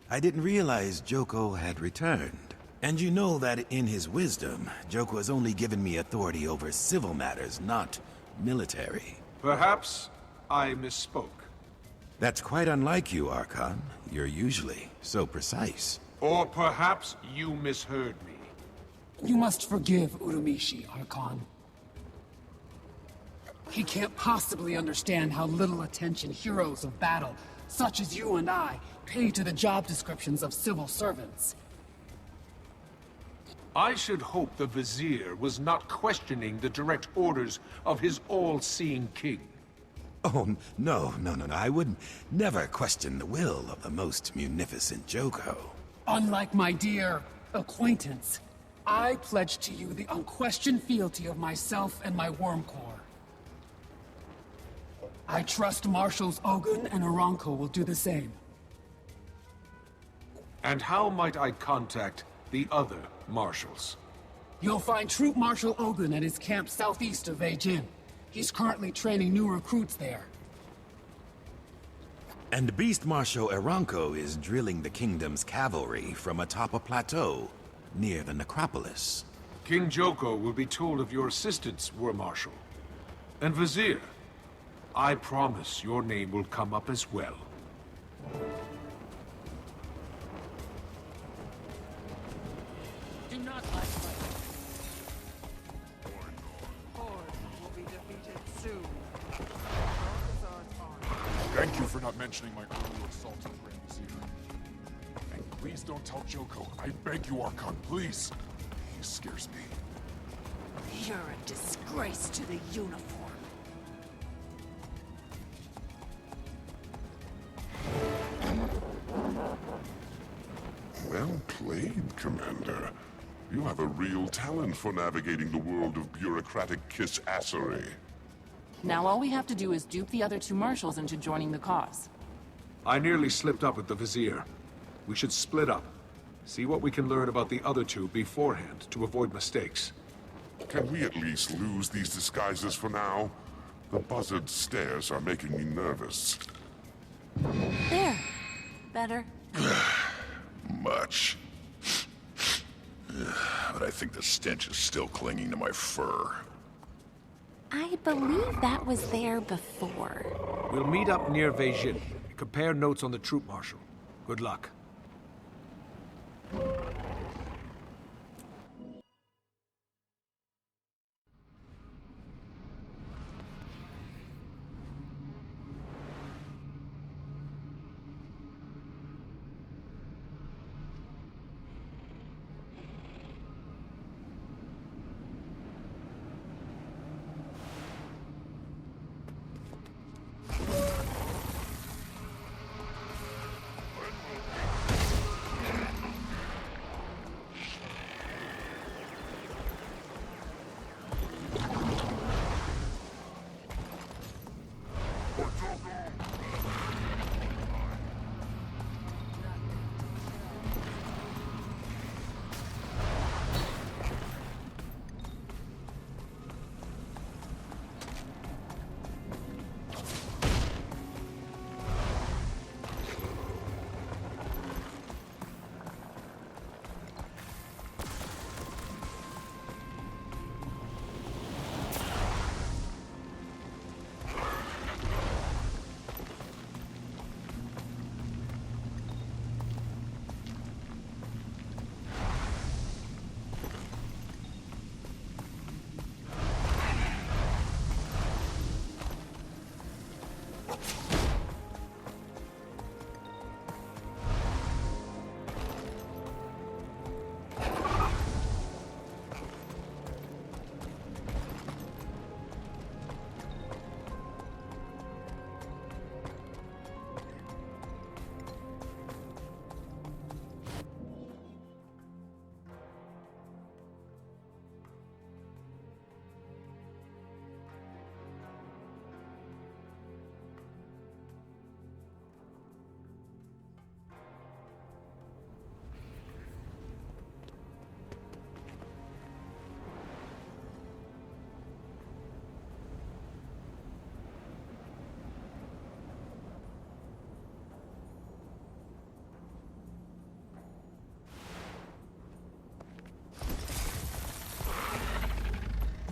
I didn't realize Joko had returned. And you know that in his wisdom, Joko has only given me authority over civil matters, not military. Perhaps I misspoke. That's quite unlike you, Archon. You're usually so precise. Or perhaps you misheard me. You must forgive Uramishi, Archon. He can't possibly understand how little attention heroes of battle, such as you and I, pay to the job descriptions of civil servants. I should hope the Vizier was not questioning the direct orders of his all-seeing king. Oh, no. I would never question the will of the most munificent Joko. Unlike my dear acquaintance, I pledge to you the unquestioned fealty of myself and my Worm Corps. I trust Marshals Ogun and Aranko will do the same. And how might I contact the other marshals? You'll find Troop Marshal Ogun at his camp southeast of Beijing. He's currently training new recruits there. And Beast Marshal Aranko is drilling the kingdom's cavalry from atop a plateau near the necropolis. King Joko will be told of your assistance, War Marshal. And Vizier, I promise your name will come up as well. Do not like fighting. Horde will be defeated soon. Thank you for not mentioning my earlier assault on Grand Vizier. And please don't tell Joko. I beg you, Archon, please. He scares me. You're a disgrace to the uniform. Well played, Commander. You have a real talent for navigating the world of bureaucratic kiss-assery. Now all we have to do is dupe the other two marshals into joining the cause. I nearly slipped up with the Vizier. We should split up. See what we can learn about the other two beforehand to avoid mistakes. Can we at least lose these disguises for now? The buzzard stares are making me nervous. There. Better. Much. But I think the stench is still clinging to my fur. I believe that was there before. We'll meet up near Beijing. Compare notes on the troop marshal. Good luck.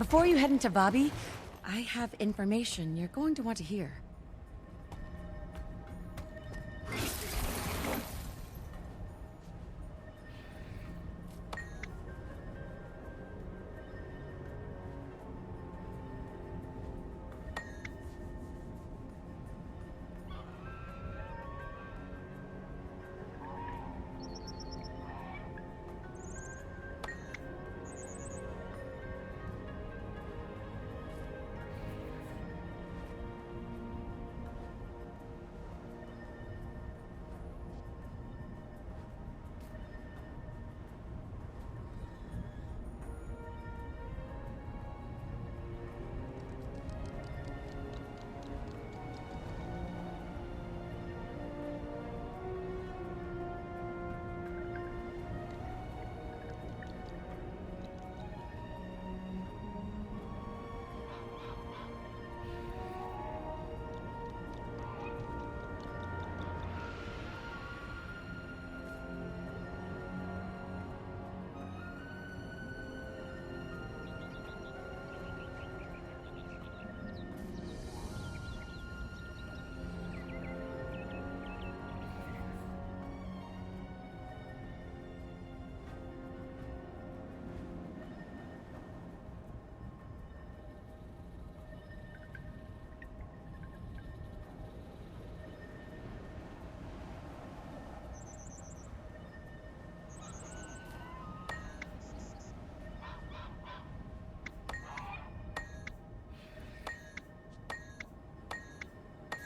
Before you head into Vabi, I have information you're going to want to hear.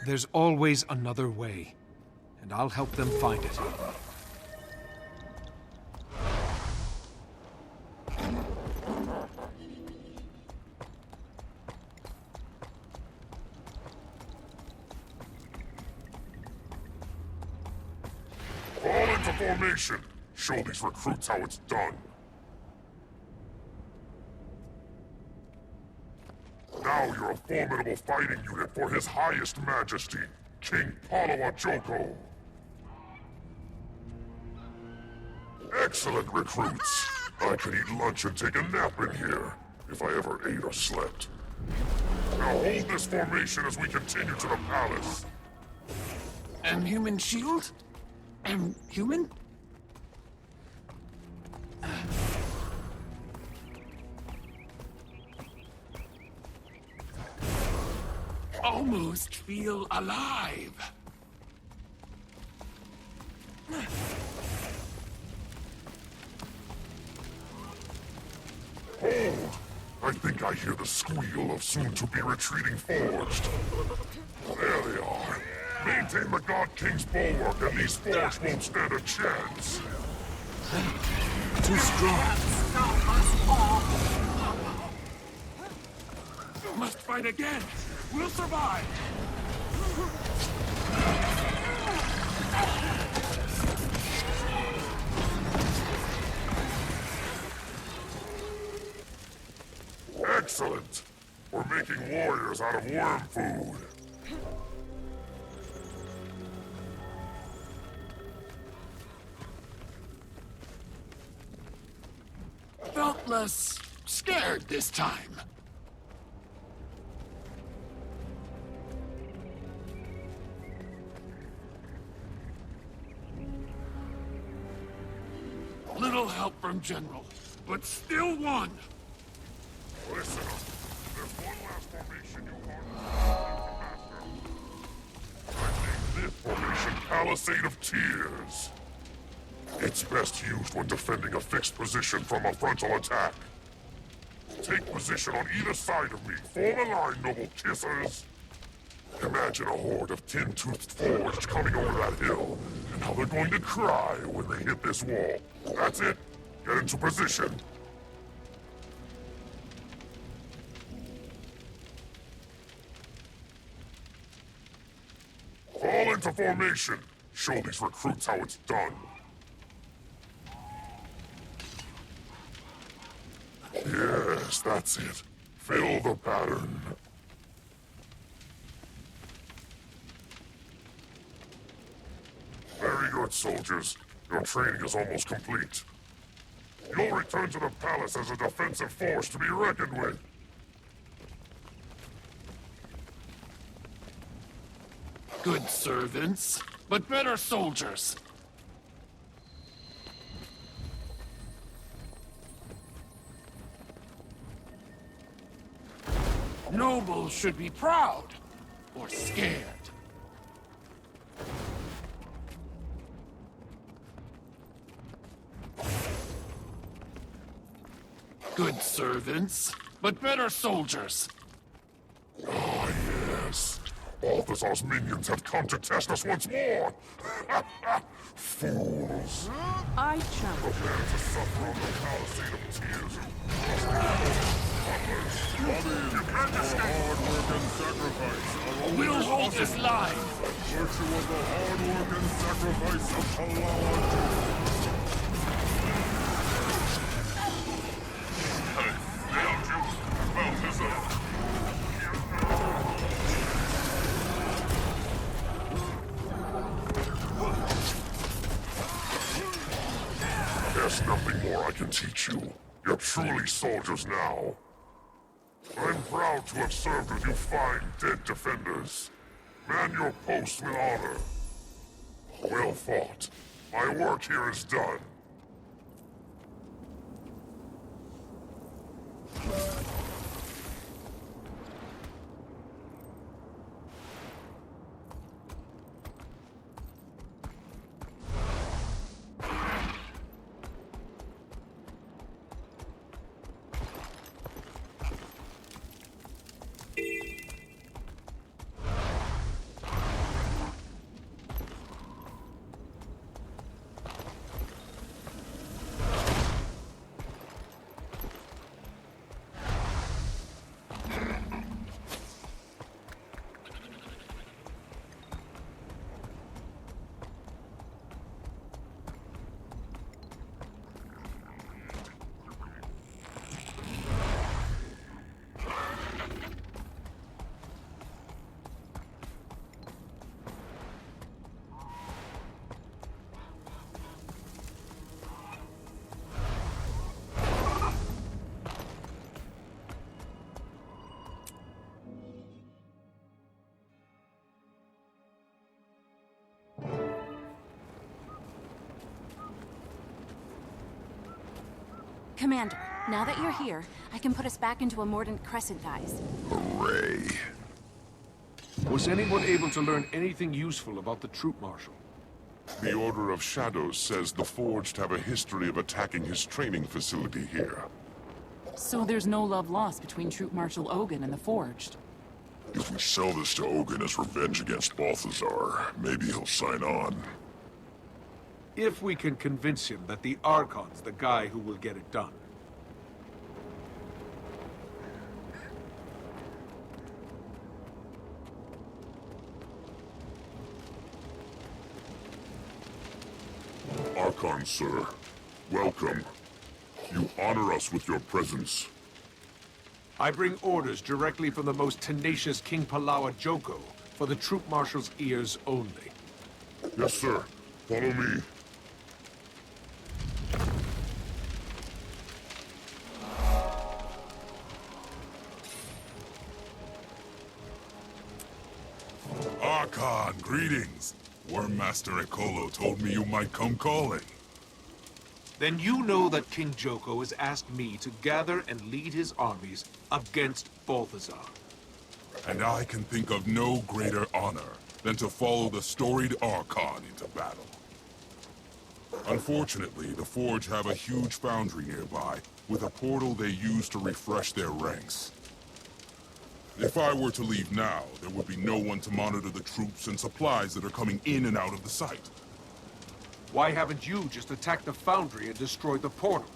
There's always another way, and I'll help them find it. Fall into formation. Show these recruits how it's done. Now you're a formidable fighting unit for His Highest Majesty, King Palawa Joko. Excellent, recruits. I could eat lunch and take a nap in here, if I ever ate or slept. Now hold this formation as we continue to the palace. Human shield? Human? Almost feel alive. Hold! I think I hear the squeal of soon-to-be retreating Forged. There they are. Maintain the God King's bulwark and these Forged won't stand a chance. Too strong. Must fight again. We'll survive. Excellent. We're making warriors out of worm food. Felt less scared this time. Little help from General, but still won. Listen up. There's one last formation you are to master. I named this formation Palisade of Tears. It's best used when defending a fixed position from a frontal attack. Take position on either side of me. Form a line, noble kissers. Imagine a horde of tin-toothed Forged coming over that hill, and how they're going to cry when they hit this wall. That's it. Get into position. Fall into formation. Show these recruits how it's done. Yes, that's it. Fill the pattern. Very good, soldiers. Your training is almost complete. You'll return to the palace as a defensive force to be reckoned with. Good servants, but better soldiers. Nobles should be proud, or scared. Good servants, but better soldiers. Ah, yes. Balthazar's minions have come to test us once more! Fools! I challenge. Prepare to suffer on the palisade of tears. You can't escape! Hard work and sacrifice. We'll hold this line! Virtue of the hard work and sacrifice of Palawa. I failed you, Balthazar. There's nothing more I can teach you. You're truly soldiers now. I'm proud to have served with you fine dead defenders. Man your post with honor. Well fought. My work here is done. Commander, now that you're here, I can put us back into a mordant crescent guise. Hooray. Was anyone able to learn anything useful about the troop marshal? The Order of Shadows says the Forged have a history of attacking his training facility here. So there's no love lost between Troop Marshal Ogun and the Forged. If we sell this to Ogun as revenge against Balthazar, maybe he'll sign on. If we can convince him that the Archon's the guy who will get it done. Archon, sir. Welcome. You honor us with your presence. I bring orders directly from the most tenacious King Palawa Joko for the troop marshal's ears only. Yes, sir. Follow me. Archon, greetings. Wormmaster Ekolo told me you might come calling. Then you know that King Joko has asked me to gather and lead his armies against Balthazar. And I can think of no greater honor than to follow the storied Archon into battle. Unfortunately, the Forge have a huge foundry nearby, with a portal they use to refresh their ranks. If I were to leave now, there would be no one to monitor the troops and supplies that are coming in and out of the site. Why haven't you just attacked the foundry and destroyed the portal?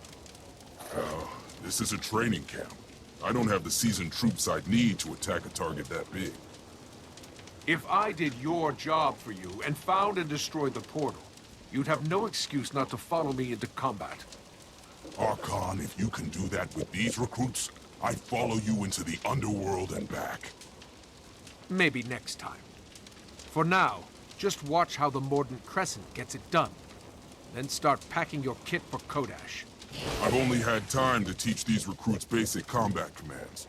This is a training camp. I don't have the seasoned troops I'd need to attack a target that big. If I did your job for you and found and destroyed the portal, you'd have no excuse not to follow me into combat. Archon, if you can do that with these recruits, I'd follow you into the underworld and back. Maybe next time. For now, just watch how the Mordant Crescent gets it done. Then start packing your kit for Kodash. I've only had time to teach these recruits basic combat commands.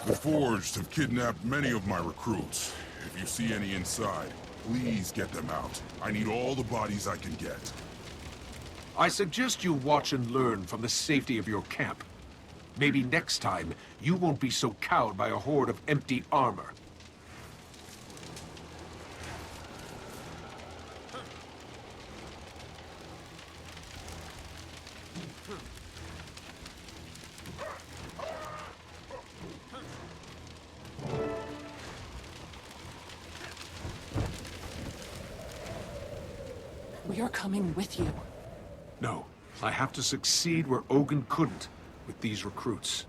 The Forged have kidnapped many of my recruits. If you see any inside, please get them out. I need all the bodies I can get. I suggest you watch and learn from the safety of your camp. Maybe next time, you won't be so cowed by a horde of empty armor. We are coming with you. No, I have to succeed where Ogun couldn't with these recruits.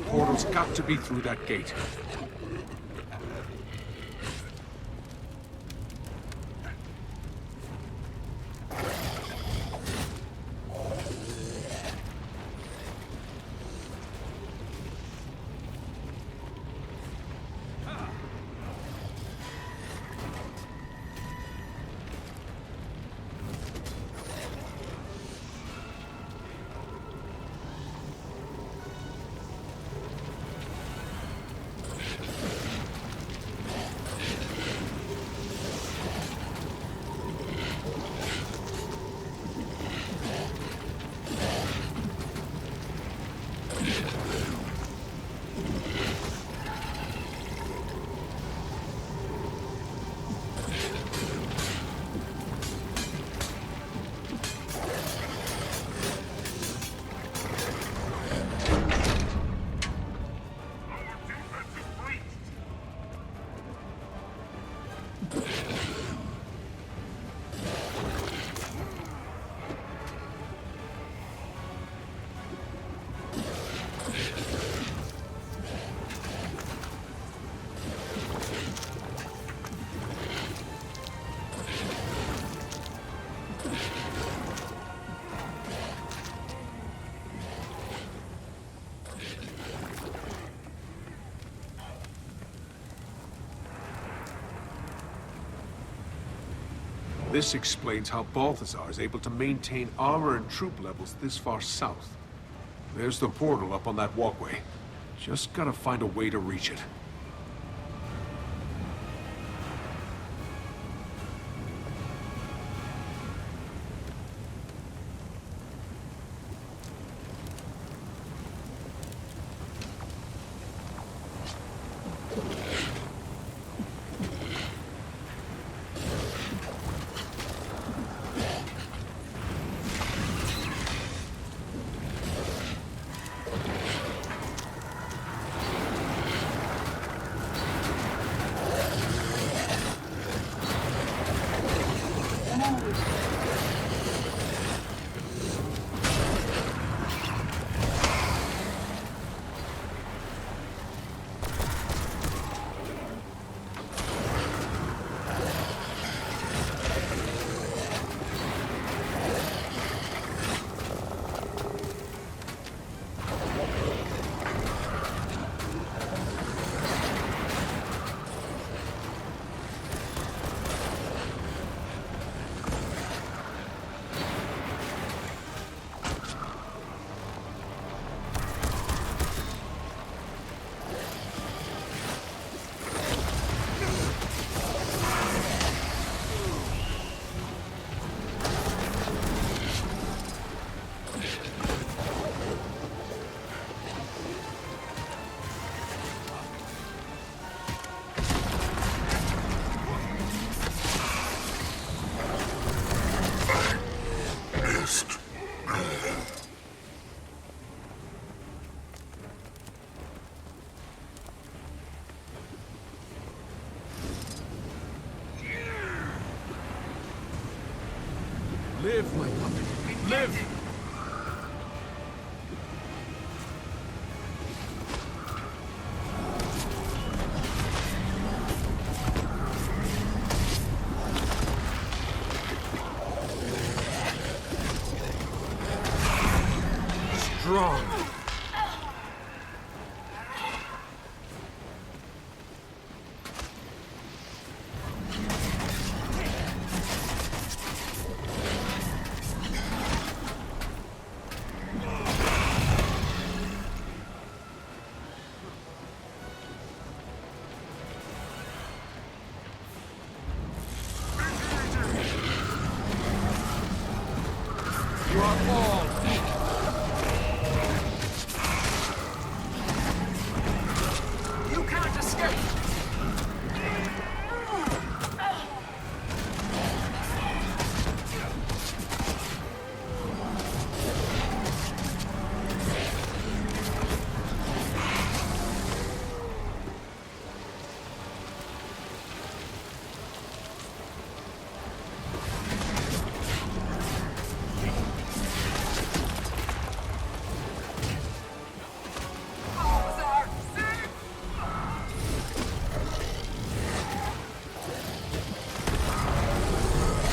Portal's got to be through that gate. This explains how Balthazar is able to maintain armor and troop levels this far south. There's the portal up on that walkway. Just gotta find a way to reach it. Live, my puppet. Live! Strong. You are all weak. You can't escape!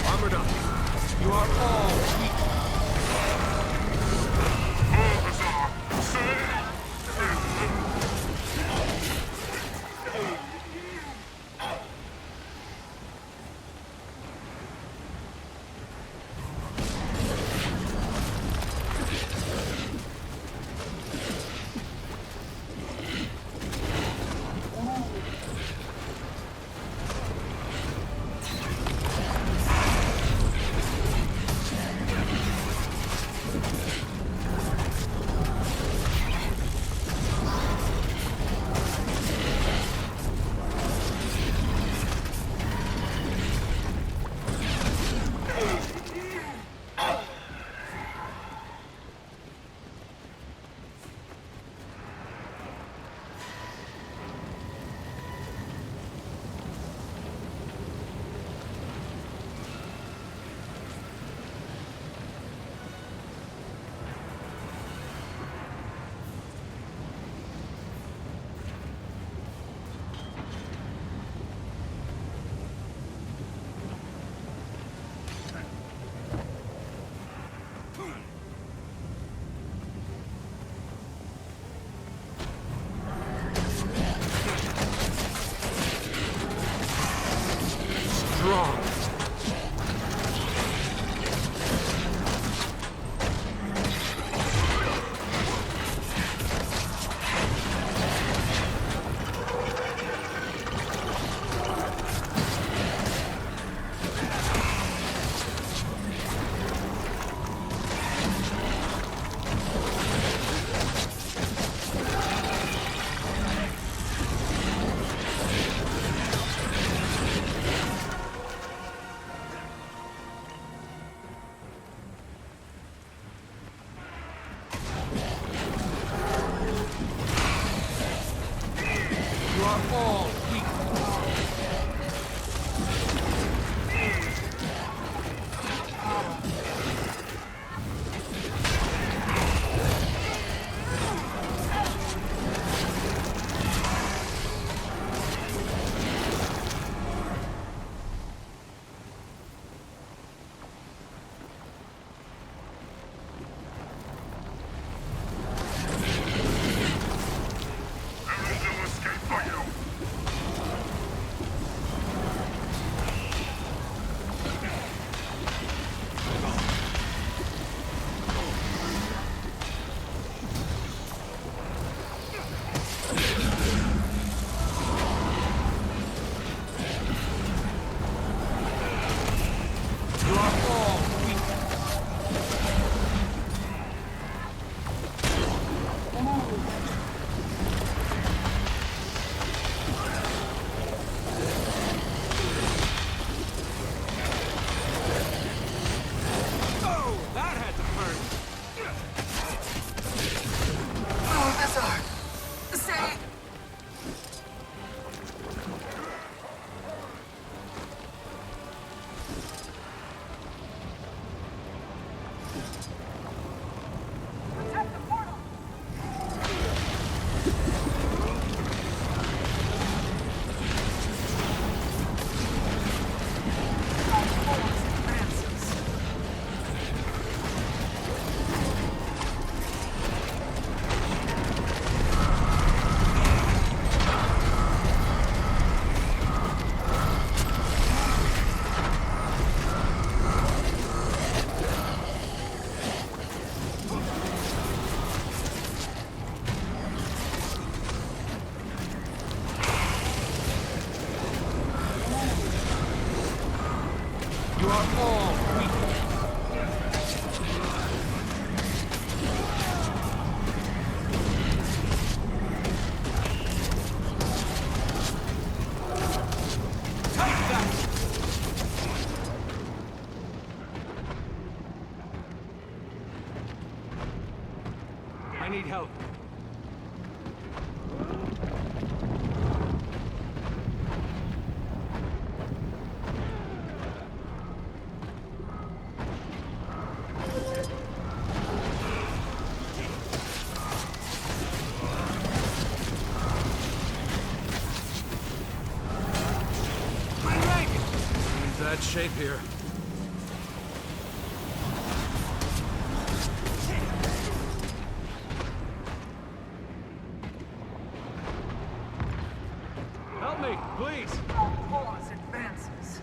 Armored up. You are all weak. Strong. You are all weak. You are all weak. Oh, that had to hurt. Say... You are all weak. I need help. My leg! In bad shape here. Help me, please! Pause advances.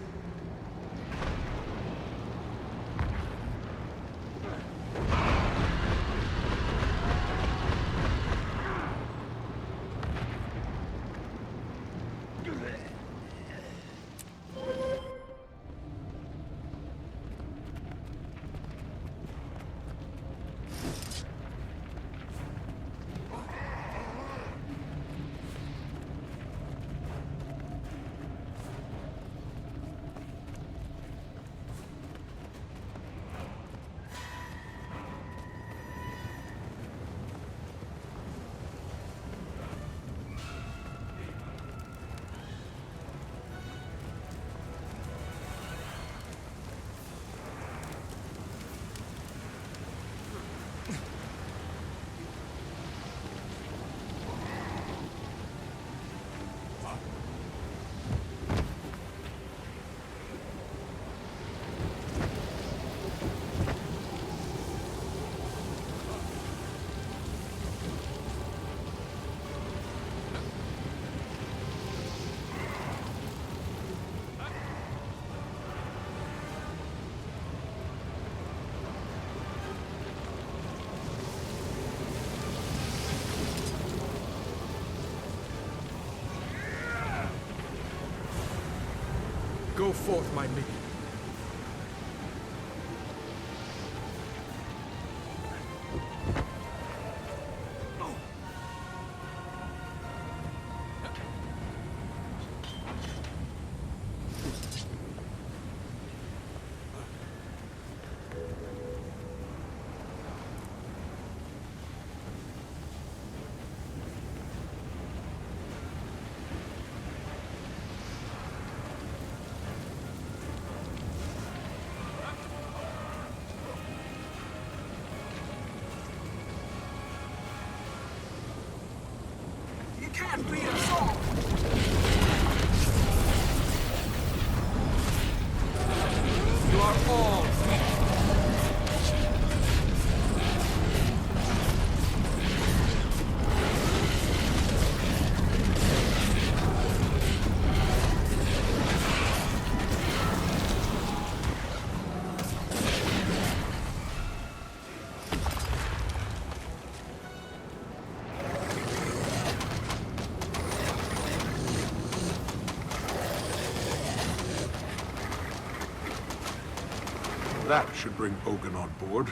Go forth, my minion. Can't beat us all! You are all That should bring Ogun on board.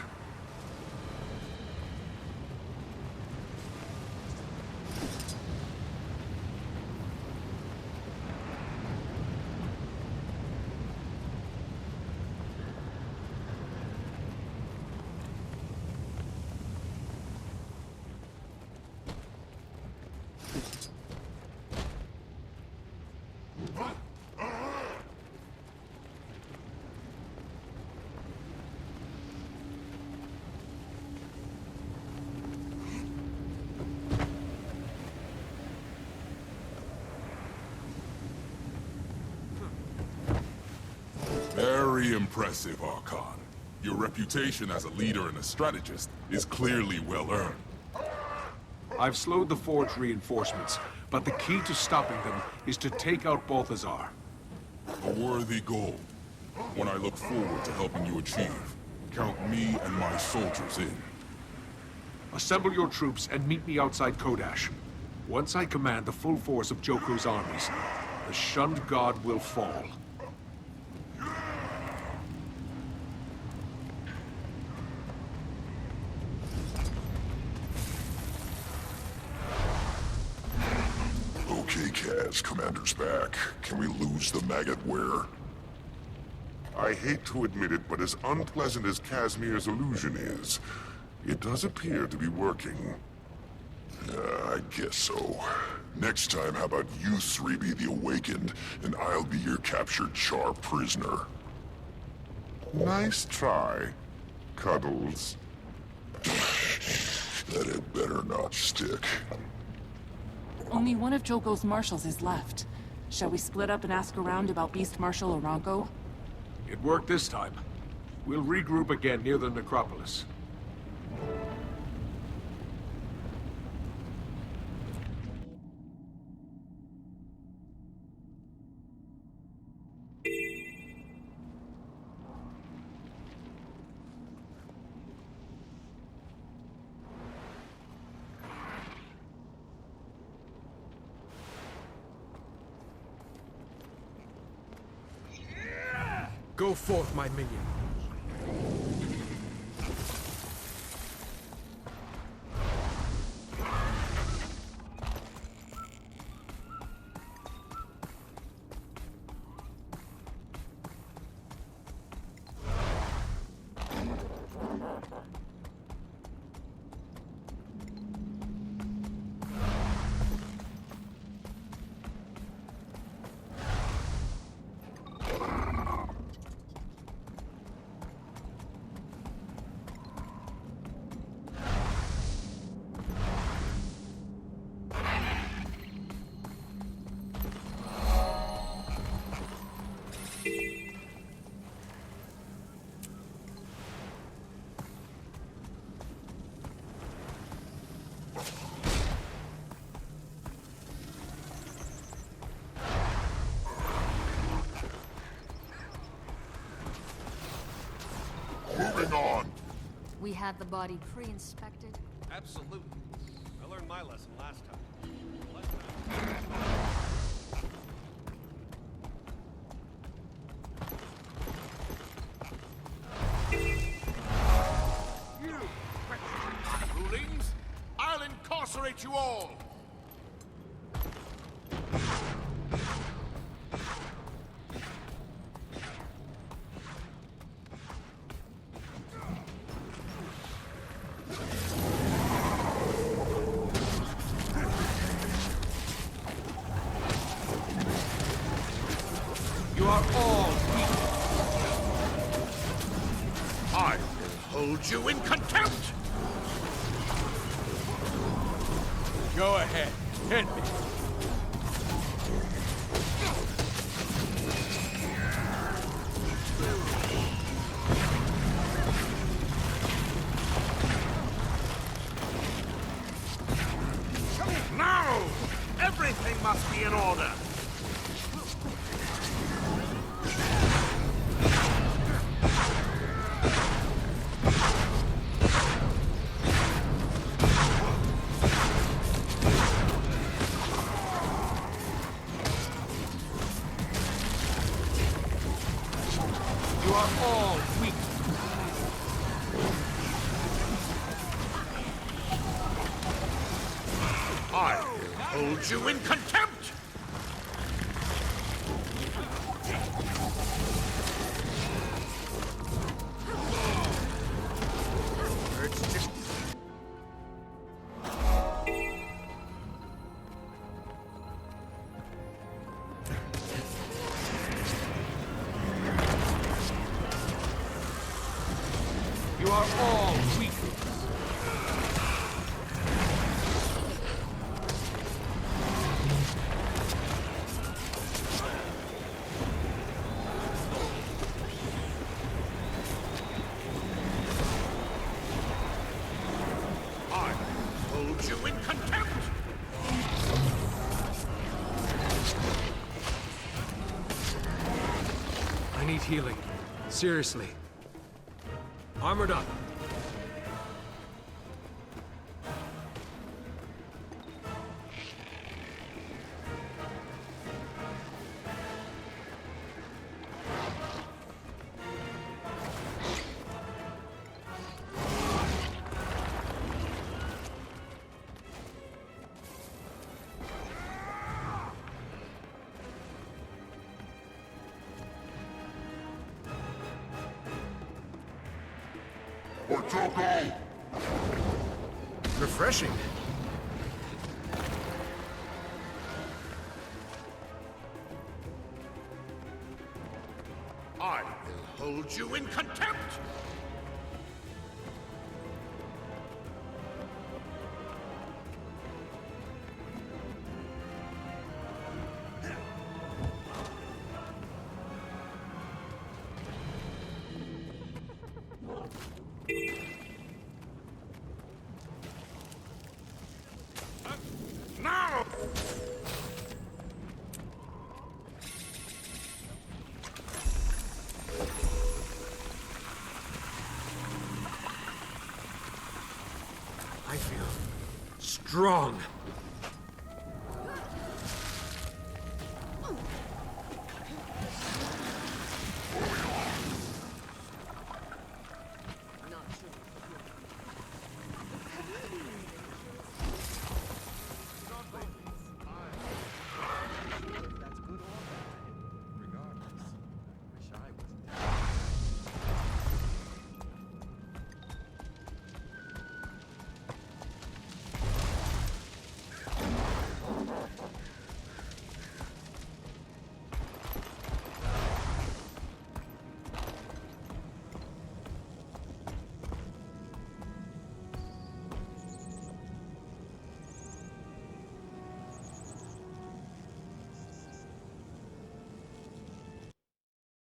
Very impressive, Archon. Your reputation as a leader and a strategist is clearly well earned. I've slowed the Forge reinforcements, but the key to stopping them is to take out Balthazar. A worthy goal. One I look forward to helping you achieve. Count me and my soldiers in. Assemble your troops and meet me outside Kodash. Once I command the full force of Joko's armies, the shunned god will fall. As Commander's back, can we lose the maggot wearer? I hate to admit it, but as unpleasant as Casimir's illusion is, it does appear to be working. I guess so. Next time, how about you three be the Awakened, and I'll be your captured Char prisoner? Nice try, Cuddles. That had better not stick. Only one of Joko's marshals is left. Shall we split up and ask around about Beast Marshal Aranko? It worked this time. We'll regroup again near the necropolis. Go forth, my minion. Moving on. We had the body pre-inspected. Absolutely. I learned my lesson last time. You question rulings, I'll incarcerate you all! You are all weak. I will hold you in contempt! Go ahead, hit me. Now! Everything must be in order! You are all weak. I will hold you in contempt! It's just... You are all weak. I will hold you in contempt! I need healing. Seriously. Armored up. For Joko! Refreshing. I will hold you in contempt! Now! I feel strong.